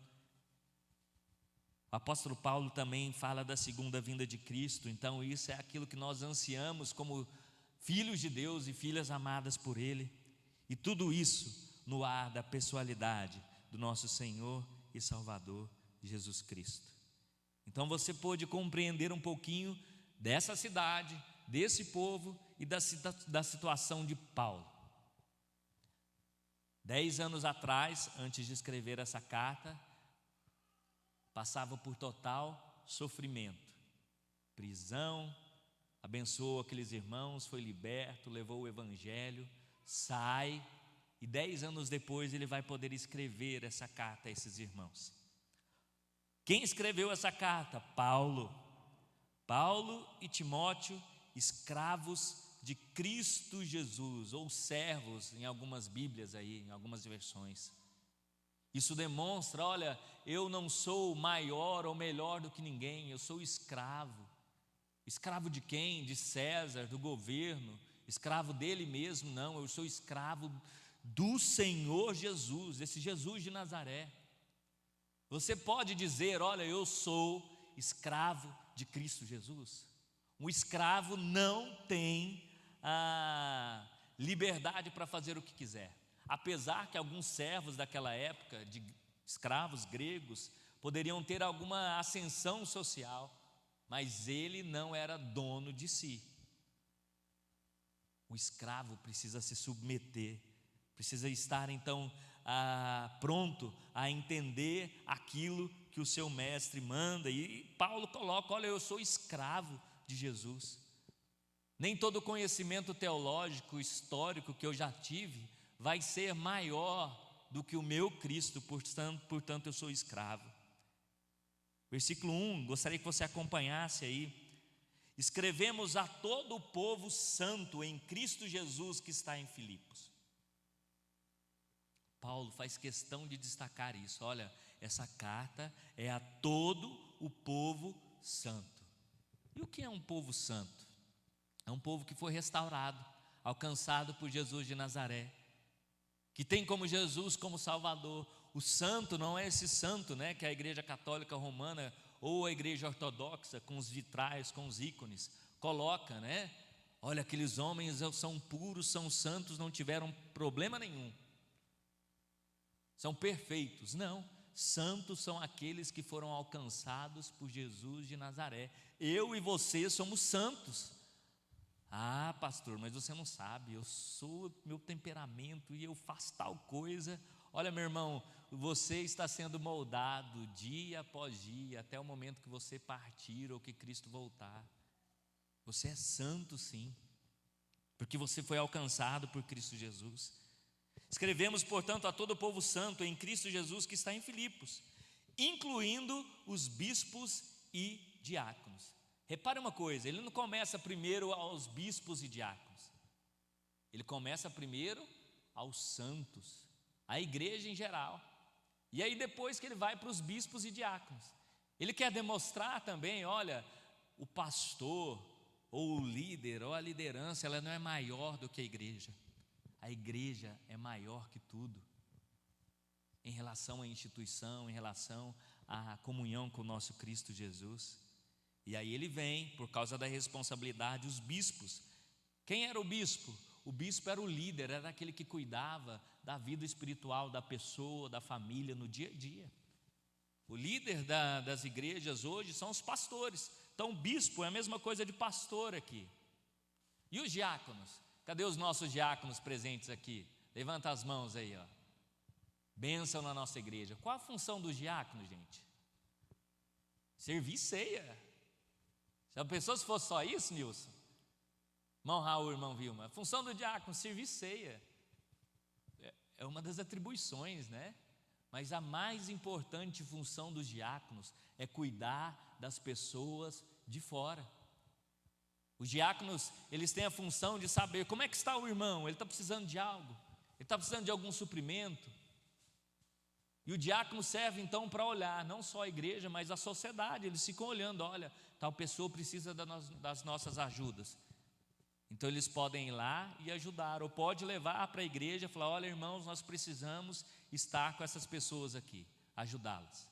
O apóstolo Paulo também fala da segunda vinda de Cristo. Então isso é aquilo que nós ansiamos como filhos de Deus e filhas amadas por Ele. E tudo isso no ar da pessoalidade do nosso Senhor e Salvador Jesus Cristo. Então você pôde compreender um pouquinho dessa cidade, desse povo e da situação de Paulo. 10 anos atrás, antes de escrever essa carta, passava por total sofrimento, prisão, abençoou aqueles irmãos, foi liberto, levou o evangelho, sai, e 10 anos depois ele vai poder escrever essa carta a esses irmãos. Quem escreveu essa carta? Paulo. Paulo e Timóteo, escravos de Cristo Jesus, ou servos em algumas Bíblias aí, em algumas versões. Isso demonstra, olha, eu não sou maior ou melhor do que ninguém, eu sou escravo. Escravo de quem? De César, do governo, escravo dele mesmo? Não, eu sou escravo do Senhor Jesus, esse Jesus de Nazaré. Você pode dizer, olha, eu sou escravo de Cristo Jesus. Um escravo não tem a liberdade para fazer o que quiser. Apesar que alguns servos daquela época, de escravos gregos, poderiam ter alguma ascensão social, mas ele não era dono de si. O escravo precisa se submeter, precisa estar então pronto a entender aquilo que o seu mestre manda. E Paulo coloca, olha, eu sou escravo de Jesus. Nem todo conhecimento teológico, histórico que eu já tive vai ser maior do que o meu Cristo, portanto eu sou escravo. Versículo 1, gostaria que você acompanhasse aí. Escrevemos a todo o povo santo em Cristo Jesus que está em Filipos. Paulo faz questão de destacar isso. Olha, essa carta é a todo o povo santo. E o que é um povo santo? É um povo que foi restaurado, alcançado por Jesus de Nazaré, que tem como Jesus como Salvador. O santo não é esse santo, né, que a Igreja Católica Romana ou a Igreja Ortodoxa, com os vitrais, com os ícones, coloca, né? Olha, aqueles homens são puros, são santos, não tiveram problema nenhum. São perfeitos. Não, santos são aqueles que foram alcançados por Jesus de Nazaré. Eu e você somos santos. Ah, pastor, mas você não sabe, eu sou meu temperamento e eu faço tal coisa. Olha, meu irmão, você está sendo moldado dia após dia, até o momento que você partir ou que Cristo voltar. Você é santo sim, porque você foi alcançado por Cristo Jesus. Escrevemos, portanto, a todo o povo santo em Cristo Jesus que está em Filipos, incluindo os bispos e diáconos. Repare uma coisa, ele não começa primeiro aos bispos e diáconos, ele começa primeiro aos santos, à igreja em geral, e aí depois que ele vai para os bispos e diáconos. Ele quer demonstrar também, olha, o pastor ou o líder ou a liderança, ela não é maior do que a igreja é maior que tudo, em relação à instituição, em relação à comunhão com o nosso Cristo Jesus. E aí ele vem, por causa da responsabilidade, os bispos. Quem era o bispo? O bispo era o líder, era aquele que cuidava da vida espiritual da pessoa, da família, no dia a dia. O líder das igrejas hoje são os pastores. Então o bispo é a mesma coisa de pastor aqui. E os diáconos? Cadê os nossos diáconos presentes aqui? Levanta as mãos aí, ó. Bênção na nossa igreja. Qual a função dos diáconos, gente? Servir ceia. Já pensou se fosse só isso, Nilson? Irmão Raul, irmão Vilma, a função do diácono, servir ceia. É uma das atribuições, né? Mas a mais importante função dos diáconos é cuidar das pessoas de fora. Os diáconos, eles têm a função de saber como é que está o irmão, ele está precisando de algo, ele está precisando de algum suprimento. E o diácono serve então para olhar, não só a igreja, mas a sociedade. Eles ficam olhando, olha, tal pessoa precisa das nossas ajudas. Então eles podem ir lá e ajudar, ou pode levar para a igreja e falar, olha irmãos, nós precisamos estar com essas pessoas aqui, ajudá-las.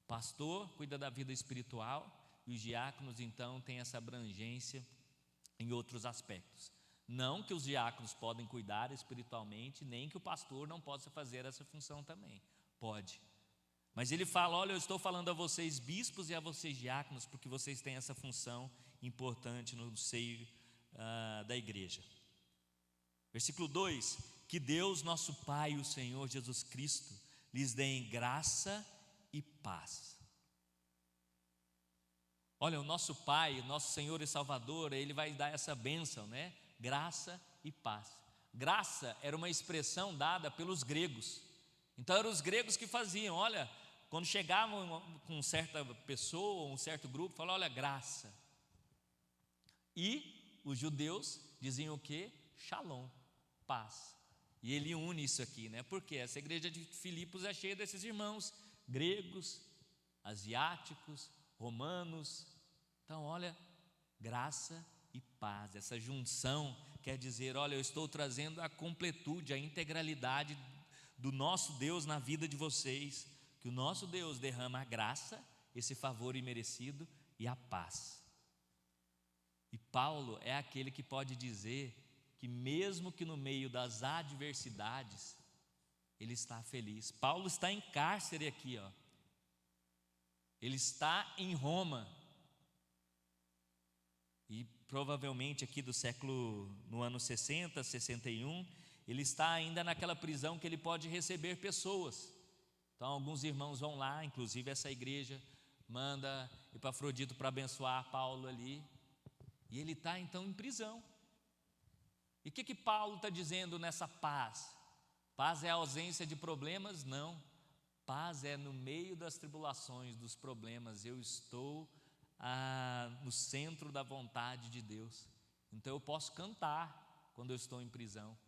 O pastor cuida da vida espiritual e os diáconos então têm essa abrangência em outros aspectos. Não que os diáconos podem cuidar espiritualmente, nem que o pastor não possa fazer essa função também. Pode. Mas ele fala, olha, eu estou falando a vocês bispos e a vocês diáconos, porque vocês têm essa função importante no seio da igreja. Versículo 2: que Deus nosso Pai, o Senhor Jesus Cristo, lhes dê em graça e paz. Olha, o nosso Pai, o nosso Senhor e Salvador, Ele vai dar essa bênção, né? Graça e paz. Graça era uma expressão dada pelos gregos. Então eram os gregos que faziam, olha, quando chegavam com certa pessoa, um certo grupo, falavam, olha, graça. E os judeus diziam o quê? Shalom, paz. E ele une isso aqui, né? Porque essa igreja de Filipos é cheia desses irmãos gregos, asiáticos, romanos. Então, olha, graça e paz. Essa junção quer dizer, olha, eu estou trazendo a completude, a integralidade do nosso Deus na vida de vocês, que o nosso Deus derrama a graça, esse favor imerecido e a paz. E Paulo é aquele que pode dizer que mesmo que no meio das adversidades, ele está feliz. Paulo está em cárcere aqui, ó. Ele está em Roma. E provavelmente aqui no ano 60, 61, ele está ainda naquela prisão que ele pode receber pessoas. Então alguns irmãos vão lá, inclusive essa igreja manda Epafrodito para abençoar Paulo ali. E ele está então em prisão. E o que Paulo está dizendo nessa paz? Paz é a ausência de problemas? Não. Paz é no meio das tribulações, dos problemas. Eu estou no centro da vontade de Deus. Então eu posso cantar quando eu estou em prisão.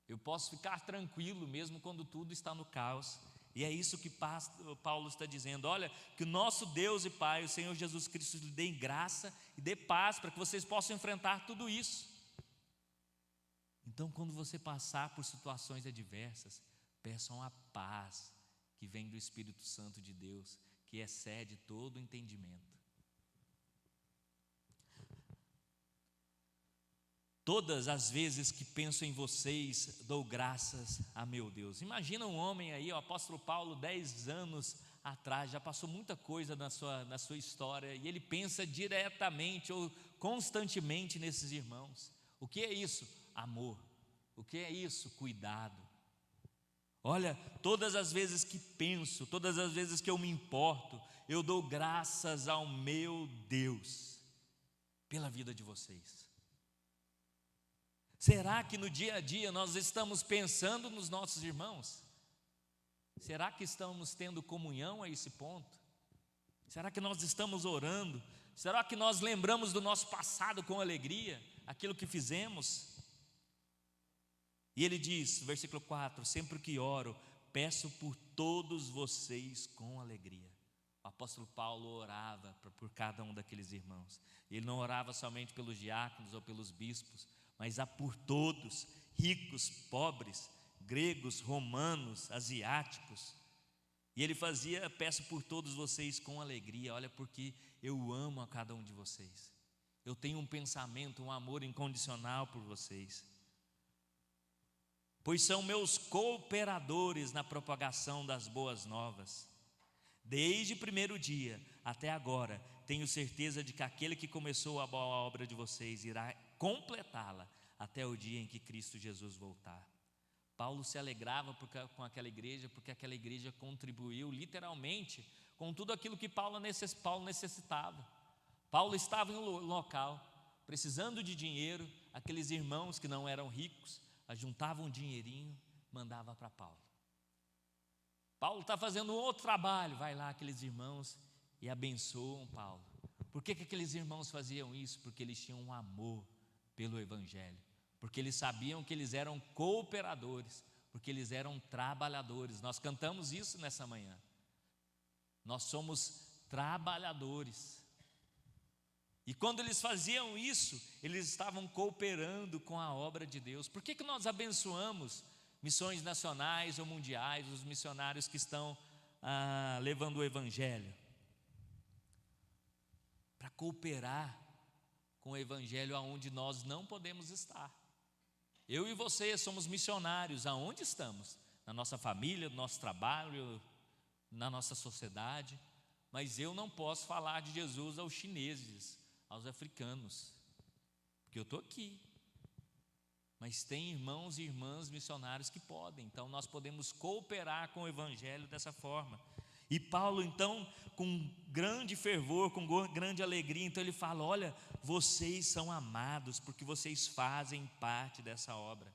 Eu posso ficar tranquilo mesmo quando tudo está no caos. E é isso que Paulo está dizendo. Olha, que o nosso Deus e Pai, o Senhor Jesus Cristo, lhe dê graça e dê paz para que vocês possam enfrentar tudo isso. Então, quando você passar por situações adversas, peçam a paz que vem do Espírito Santo de Deus, que excede todo o entendimento. Todas as vezes que penso em vocês, dou graças a meu Deus. Imagina um homem aí, o apóstolo Paulo, 10 anos atrás, já passou muita coisa na sua história, e ele pensa diretamente ou constantemente nesses irmãos. O que é isso? Amor. O que é isso? Cuidado. Olha, todas as vezes que penso, todas as vezes que eu me importo, eu dou graças ao meu Deus pela vida de vocês. Será que no dia a dia nós estamos pensando nos nossos irmãos? Será que estamos tendo comunhão a esse ponto? Será que nós estamos orando? Será que nós lembramos do nosso passado com alegria, aquilo que fizemos? E ele diz, versículo 4, sempre que oro, peço por todos vocês com alegria. O apóstolo Paulo orava por cada um daqueles irmãos. Ele não orava somente pelos diáconos ou pelos bispos, mas por todos, ricos, pobres, gregos, romanos, asiáticos. E ele fazia: peço por todos vocês com alegria. Olha, porque eu amo a cada um de vocês. Eu tenho um pensamento, um amor incondicional por vocês. Pois são meus cooperadores na propagação das boas novas. Desde o primeiro dia até agora, tenho certeza de que aquele que começou a boa obra de vocês irá completá-la até o dia em que Cristo Jesus voltar. Paulo se alegrava com aquela igreja, porque aquela igreja contribuiu literalmente com tudo aquilo que Paulo necessitava. Paulo estava em um local, precisando de dinheiro, aqueles irmãos que não eram ricos, ajuntavam um dinheirinho, mandava para Paulo. Paulo está fazendo outro trabalho, vai lá aqueles irmãos e abençoam Paulo. Por que aqueles irmãos faziam isso? Porque eles tinham um amor pelo Evangelho, porque eles sabiam que eles eram cooperadores, porque eles eram trabalhadores. Nós cantamos isso nessa manhã. Nós somos trabalhadores. E quando eles faziam isso, eles estavam cooperando com a obra de Deus. Por que nós abençoamos missões nacionais ou mundiais, os missionários que estão levando o Evangelho? Para cooperar com o Evangelho aonde nós não podemos estar. Eu e você somos missionários aonde estamos, na nossa família, no nosso trabalho, na nossa sociedade. Mas eu não posso falar de Jesus aos chineses, aos africanos, porque eu estou aqui. Mas tem irmãos e irmãs missionários que podem, então nós podemos cooperar com o Evangelho dessa forma. E Paulo então, com grande fervor, com grande alegria, então ele fala: olha, vocês são amados, porque vocês fazem parte dessa obra.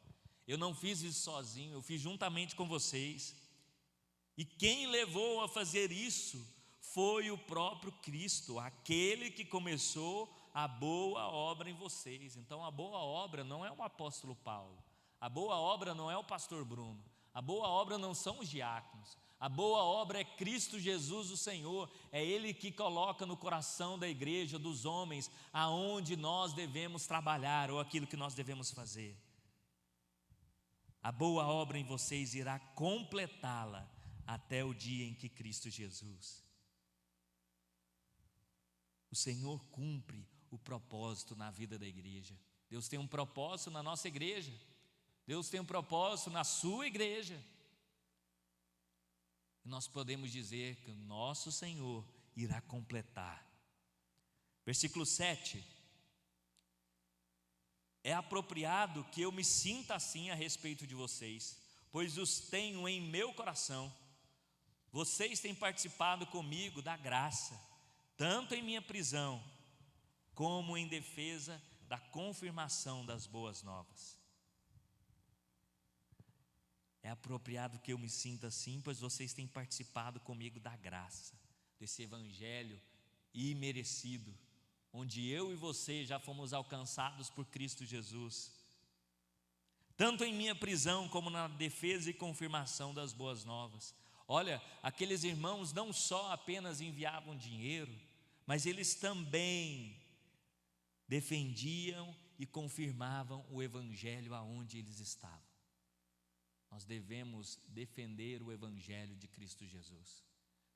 Eu não fiz isso sozinho, eu fiz juntamente com vocês. E quem levou a fazer isso foi o próprio Cristo, aquele que começou a boa obra em vocês. Então a boa obra não é o apóstolo Paulo, a boa obra não é o pastor Bruno, a boa obra não são os diáconos, a boa obra é Cristo Jesus o Senhor. É Ele que coloca no coração da igreja, dos homens, aonde nós devemos trabalhar ou aquilo que nós devemos fazer. A boa obra em vocês irá completá-la até o dia em que Cristo Jesus. O Senhor cumpre o propósito na vida da igreja. Deus tem um propósito na nossa igreja. Deus tem um propósito na sua igreja. E nós podemos dizer que o nosso Senhor irá completar. Versículo 7. É apropriado que eu me sinta assim a respeito de vocês, pois os tenho em meu coração. Vocês têm participado comigo da graça, tanto em minha prisão, como em defesa da confirmação das boas novas. É apropriado que eu me sinta assim, pois vocês têm participado comigo da graça, desse Evangelho imerecido, onde eu e você já fomos alcançados por Cristo Jesus. Tanto em minha prisão, como na defesa e confirmação das boas novas. Olha, aqueles irmãos não só apenas enviavam dinheiro, mas eles também defendiam e confirmavam o Evangelho aonde eles estavam. Nós devemos defender o Evangelho de Cristo Jesus.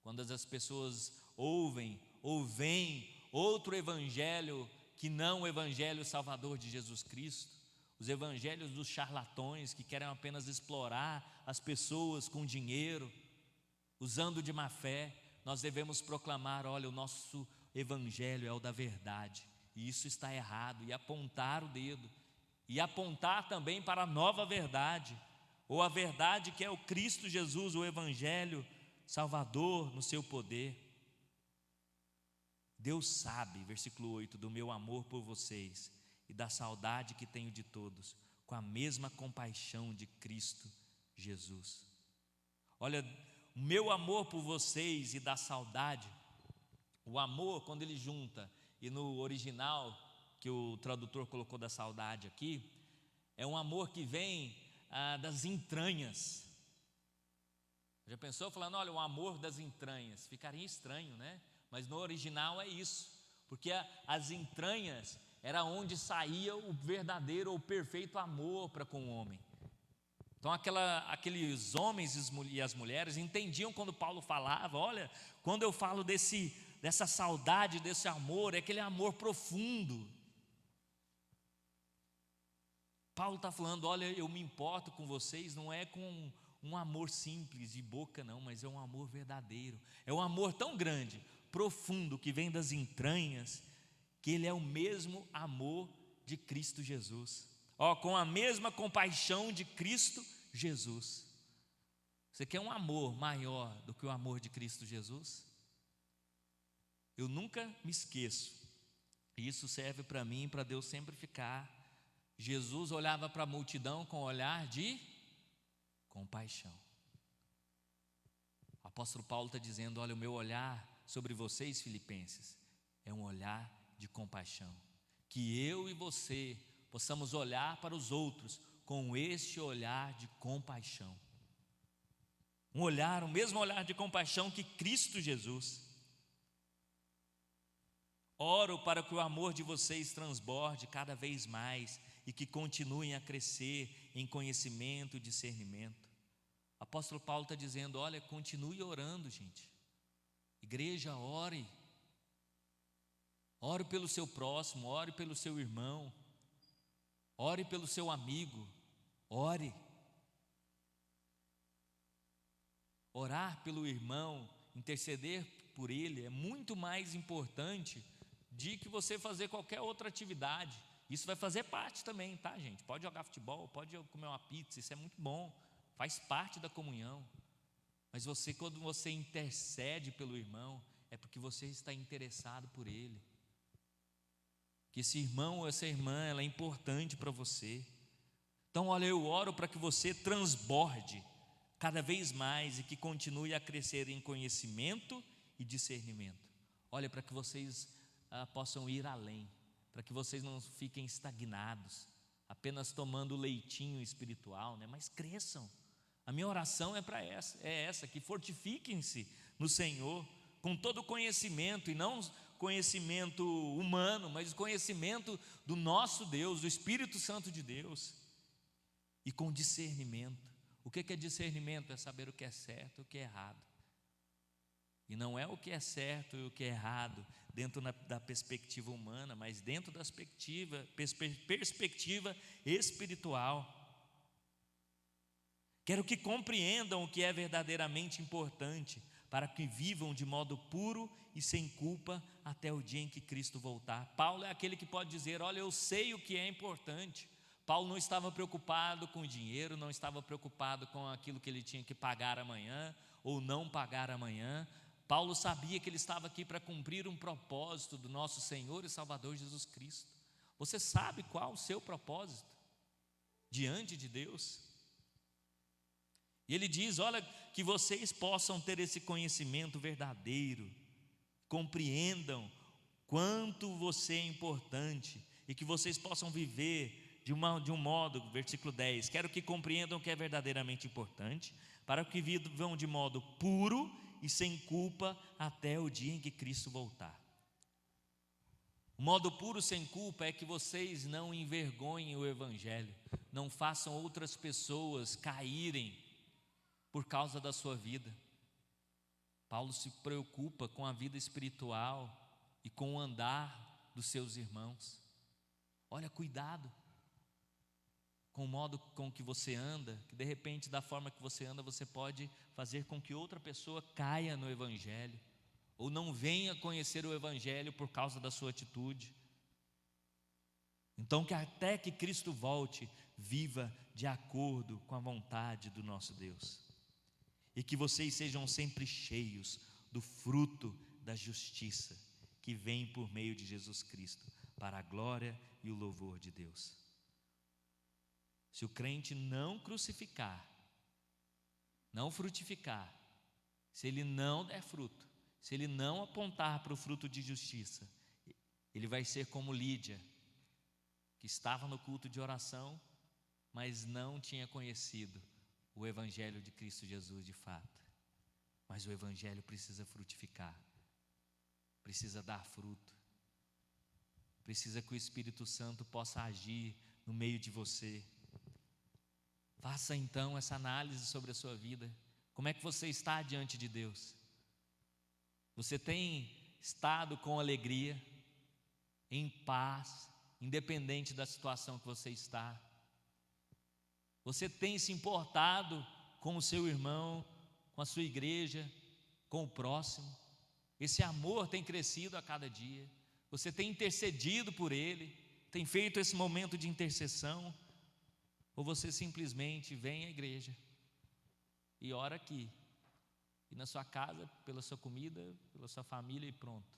Quando as pessoas ouvem ou veem outro evangelho que não o Evangelho Salvador de Jesus Cristo, os evangelhos dos charlatões que querem apenas explorar as pessoas com dinheiro, usando de má fé, nós devemos proclamar: olha, o nosso Evangelho é o da verdade, e isso está errado, e apontar o dedo, e apontar também para a nova verdade, ou a verdade que é o Cristo Jesus, o Evangelho Salvador no seu poder. Deus sabe, versículo 8, do meu amor por vocês e da saudade que tenho de todos, com a mesma compaixão de Cristo Jesus. Olha, o meu amor por vocês e da saudade, o amor, quando ele junta, e no original, que o tradutor colocou da saudade aqui, é um amor que vem das entranhas. Já pensou falando, olha, o amor das entranhas? Ficaria estranho, né? Mas no original é isso, porque as entranhas era onde saía o verdadeiro ou perfeito amor para com o homem. Então aqueles homens e as mulheres entendiam quando Paulo falava: olha, quando eu falo dessa saudade, desse amor, é aquele amor profundo. Paulo está falando: olha, eu me importo com vocês, não é com um amor simples de boca não, mas é um amor verdadeiro, é um amor tão grande, profundo, que vem das entranhas, que ele é o mesmo amor de Cristo Jesus, com a mesma compaixão de Cristo Jesus. Você quer um amor maior do que o amor de Cristo Jesus? Eu nunca me esqueço, e isso serve para mim e para Deus sempre ficar. Jesus olhava para a multidão com olhar de compaixão. O apóstolo Paulo está dizendo: olha, o meu olhar sobre vocês, filipenses, é um olhar de compaixão. Que eu e você possamos olhar para os outros com este olhar de compaixão. O mesmo olhar de compaixão que Cristo Jesus. Oro para que o amor de vocês transborde cada vez mais e que continuem a crescer em conhecimento e discernimento. O apóstolo Paulo está dizendo: olha, continue orando, gente. Igreja, ore. Ore pelo seu próximo, ore pelo seu irmão, ore pelo seu amigo, ore. Orar pelo irmão, interceder por ele é muito mais importante de que você fazer qualquer outra atividade. Isso vai fazer parte também, tá, gente? Pode jogar futebol, pode comer uma pizza, isso é muito bom, faz parte da comunhão. Mas quando você intercede pelo irmão, é porque você está interessado por ele. Que esse irmão ou essa irmã, ela é importante para você. Então, olha, eu oro para que você transborde cada vez mais e que continue a crescer em conhecimento e discernimento. Olha, para que vocês possam ir além, para que vocês não fiquem estagnados, apenas tomando leitinho espiritual, né? Mas cresçam. A minha oração é essa, que fortifiquem-se no Senhor com todo o conhecimento, e não conhecimento humano, mas o conhecimento do nosso Deus, do Espírito Santo de Deus, e com discernimento. O que é discernimento? É saber o que é certo e o que é errado. E não é o que é certo e o que é errado dentro da perspectiva humana, mas dentro da perspectiva espiritual. Quero que compreendam o que é verdadeiramente importante, para que vivam de modo puro e sem culpa até o dia em que Cristo voltar. Paulo é aquele que pode dizer: olha, eu sei o que é importante. Paulo não estava preocupado com o dinheiro, não estava preocupado com aquilo que ele tinha que pagar amanhã ou não pagar amanhã. Paulo sabia que ele estava aqui para cumprir um propósito do nosso Senhor e Salvador Jesus Cristo. Você sabe qual o seu propósito diante de Deus? E ele diz: olha, que vocês possam ter esse conhecimento verdadeiro, compreendam quanto você é importante e que vocês possam viver de um modo, versículo 10, quero que compreendam o que é verdadeiramente importante, para que vivam de modo puro e sem culpa até o dia em que Cristo voltar. O modo puro sem culpa é que vocês não envergonhem o Evangelho, não façam outras pessoas caírem por causa da sua vida. Paulo se preocupa com a vida espiritual e com o andar dos seus irmãos. Olha, cuidado com o modo com que você anda, que de repente, da forma que você anda, você pode fazer com que outra pessoa caia no Evangelho, ou não venha conhecer o Evangelho por causa da sua atitude. Então, que até que Cristo volte, viva de acordo com a vontade do nosso Deus, e que vocês sejam sempre cheios do fruto da justiça, que vem por meio de Jesus Cristo, para a glória e o louvor de Deus. Se o crente não crucificar, não frutificar, se ele não der fruto, se ele não apontar para o fruto de justiça, ele vai ser como Lídia, que estava no culto de oração, mas não tinha conhecido o Evangelho de Cristo Jesus de fato. Mas o Evangelho precisa frutificar, precisa dar fruto, precisa que o Espírito Santo possa agir no meio de você. Faça então essa análise sobre a sua vida. Como é que você está diante de Deus? Você tem estado com alegria, em paz, independente da situação que você está? Você tem se importado com o seu irmão, com a sua igreja, com o próximo? Esse amor tem crescido a cada dia? Você tem intercedido por ele? Tem feito esse momento de intercessão? Ou você simplesmente vem à igreja e ora aqui, e na sua casa, pela sua comida, pela sua família e pronto?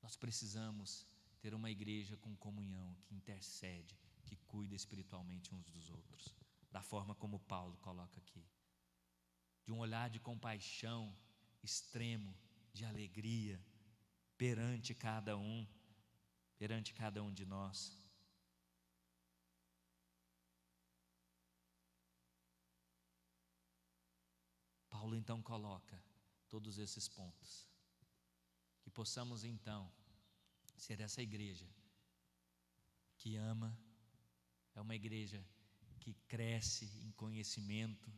Nós precisamos ter uma igreja com comunhão, que intercede, que cuida espiritualmente uns dos outros, da forma como Paulo coloca aqui, de um olhar de compaixão extremo, de alegria perante cada um de nós. Paulo então coloca todos esses pontos, que possamos então ser essa igreja que ama, é uma igreja que cresce em conhecimento,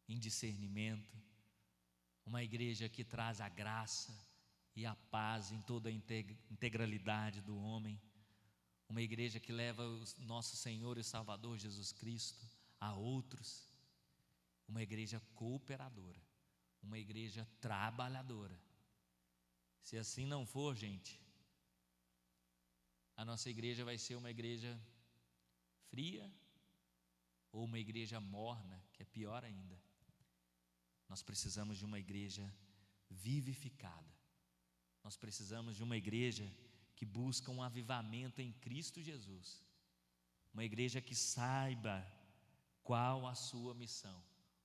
em discernimento, uma igreja que traz a graça e a paz em toda a integralidade do homem, uma igreja que leva o nosso Senhor e Salvador Jesus Cristo a outros, uma igreja cooperadora, uma igreja trabalhadora. Se assim não for, gente, a nossa igreja vai ser uma igreja fria ou uma igreja morna, que é pior ainda. Nós precisamos de uma igreja vivificada. Nós precisamos de uma igreja que busca um avivamento em Cristo Jesus. Uma igreja que saiba qual a sua missão,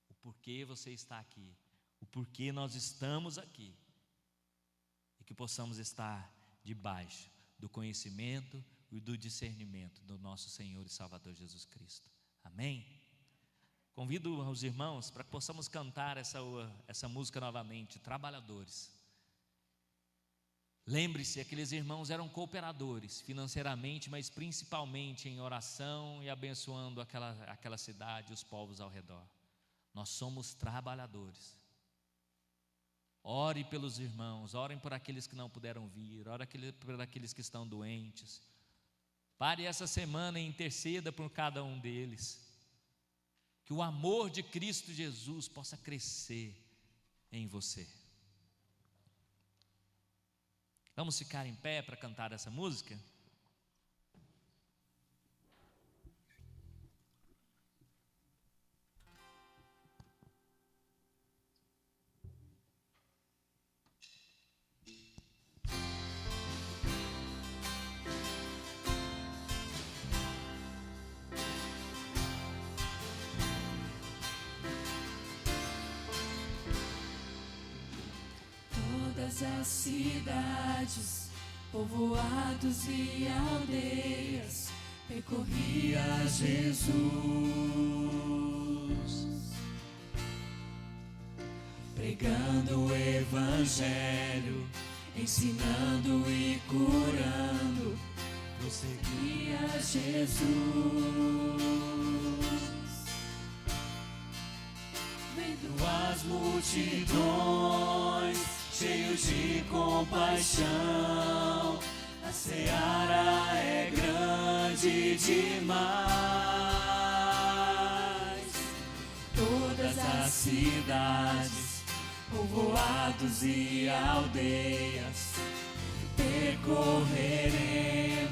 o porquê você está aqui, o porquê nós estamos aqui. E que possamos estar debaixo do conhecimento e do discernimento do nosso Senhor e Salvador Jesus Cristo. Amém? Convido os irmãos para que possamos cantar essa música novamente, Trabalhadores. Lembre-se, aqueles irmãos eram cooperadores financeiramente, mas principalmente em oração e abençoando aquela cidade e os povos ao redor. Nós somos trabalhadores. Ore pelos irmãos, orem por aqueles que não puderam vir, ore por aqueles que estão doentes. Pare essa semana e interceda por cada um deles. Que o amor de Cristo Jesus possa crescer em você. Vamos ficar em pé para cantar essa música? Todas as cidades, povoados e aldeias, percorria Jesus, pregando o evangelho, ensinando e curando, prosseguia Jesus. Vendo as multidões, cheios de compaixão, a seara é grande demais. Todas as cidades, povoados e aldeias, percorreremos,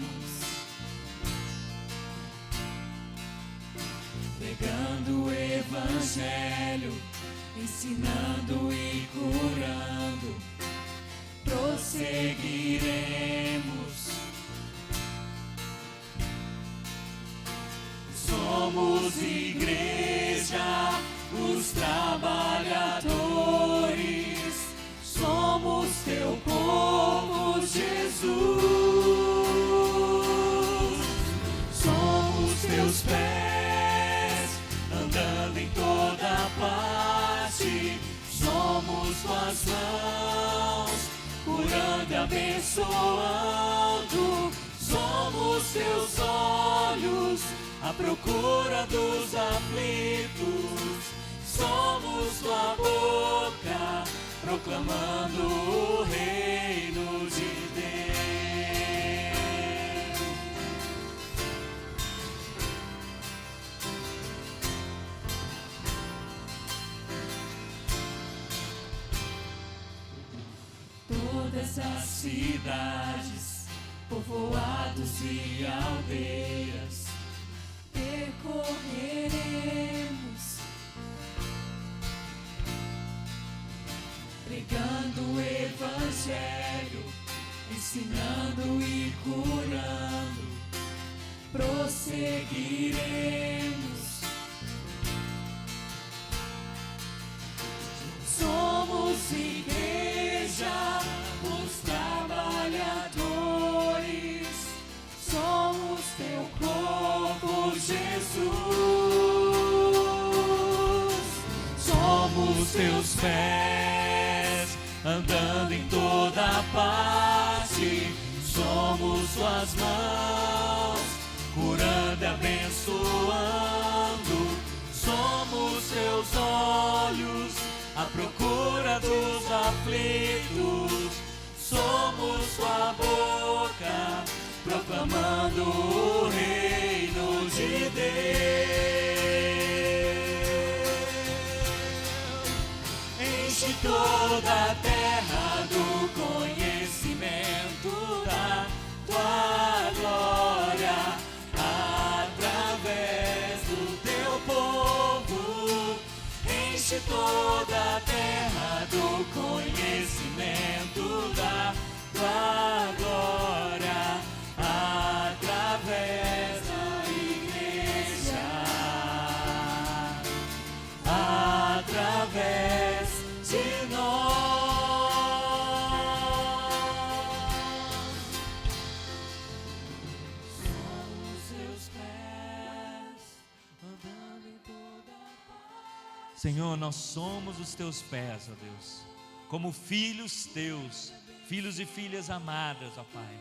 pregando o evangelho, ensinando e curando, prosseguiremos. Somos igreja, os trabalhadores, somos teu povo, Jesus. Somos teus pés, andando em toda parte, somos tuas mãos, curando e abençoando, somos teus olhos, à procura dos aflitos. Somos tua boca, proclamando o reino de Deus. Todas as cidades, povoados e aldeias, percorreremos, pregando o Evangelho, ensinando e curando, prosseguiremos. Somos igreja, os trabalhadores, somos teu corpo, Jesus. Somos teus pés, andando em toda parte. Somos tuas mãos, curando e abençoando. Somos teus olhos, à procura dos aflitos. Somos tua boca, proclamando o reino de Deus. Enche toda a terra do conhecimento da tua glória, através do teu povo. Enche toda a terra do conhecimento da tua glória, através da igreja, através de nós. Somos seus pés, andando em toda parte. Senhor, nós somos os teus pés, ó Deus, como filhos teus, filhos e filhas amadas, ó Pai,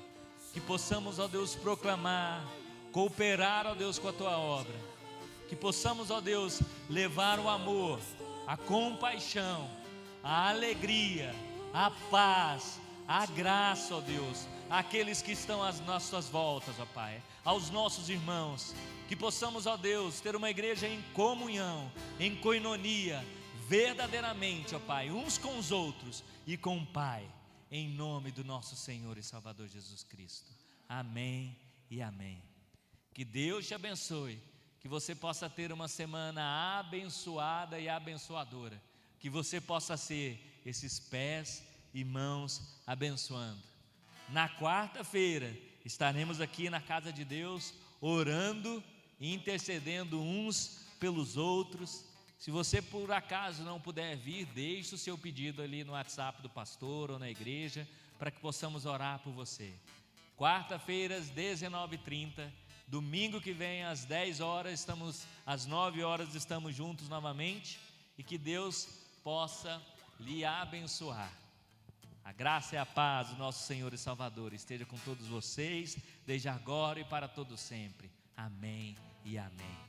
que possamos, ó Deus, proclamar, cooperar, ó Deus, com a tua obra, que possamos, ó Deus, levar o amor, a compaixão, a alegria, a paz, a graça, ó Deus, àqueles que estão às nossas voltas, ó Pai, aos nossos irmãos, que possamos, ó Deus, ter uma igreja em comunhão, em coinonia, verdadeiramente, ó Pai, uns com os outros e com o Pai, em nome do nosso Senhor e Salvador Jesus Cristo. Amém e amém. Que Deus te abençoe, que você possa ter uma semana abençoada e abençoadora, que você possa ser esses pés e mãos abençoando. Na quarta-feira estaremos aqui na casa de Deus, orando e intercedendo uns pelos outros. Se você por acaso não puder vir, deixe o seu pedido ali no WhatsApp do pastor ou na igreja, para que possamos orar por você. Quarta-feira às 19h30, domingo que vem às 10 horas, às 9 horas estamos juntos novamente, e que Deus possa lhe abençoar. A graça e a paz do nosso Senhor e Salvador esteja com todos vocês, desde agora e para todo sempre. Amém e amém.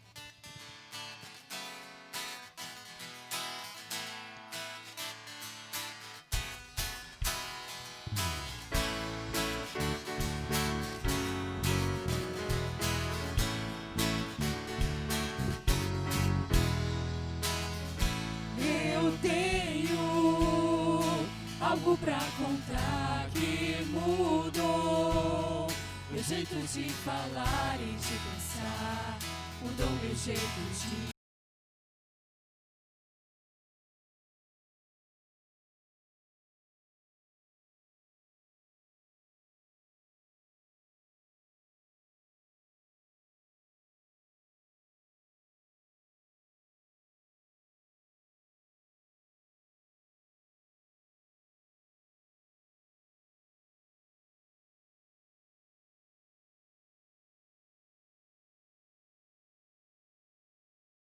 Eu tenho algo pra contar que mudou meu jeito de falar e de pensar, mudou meu jeito de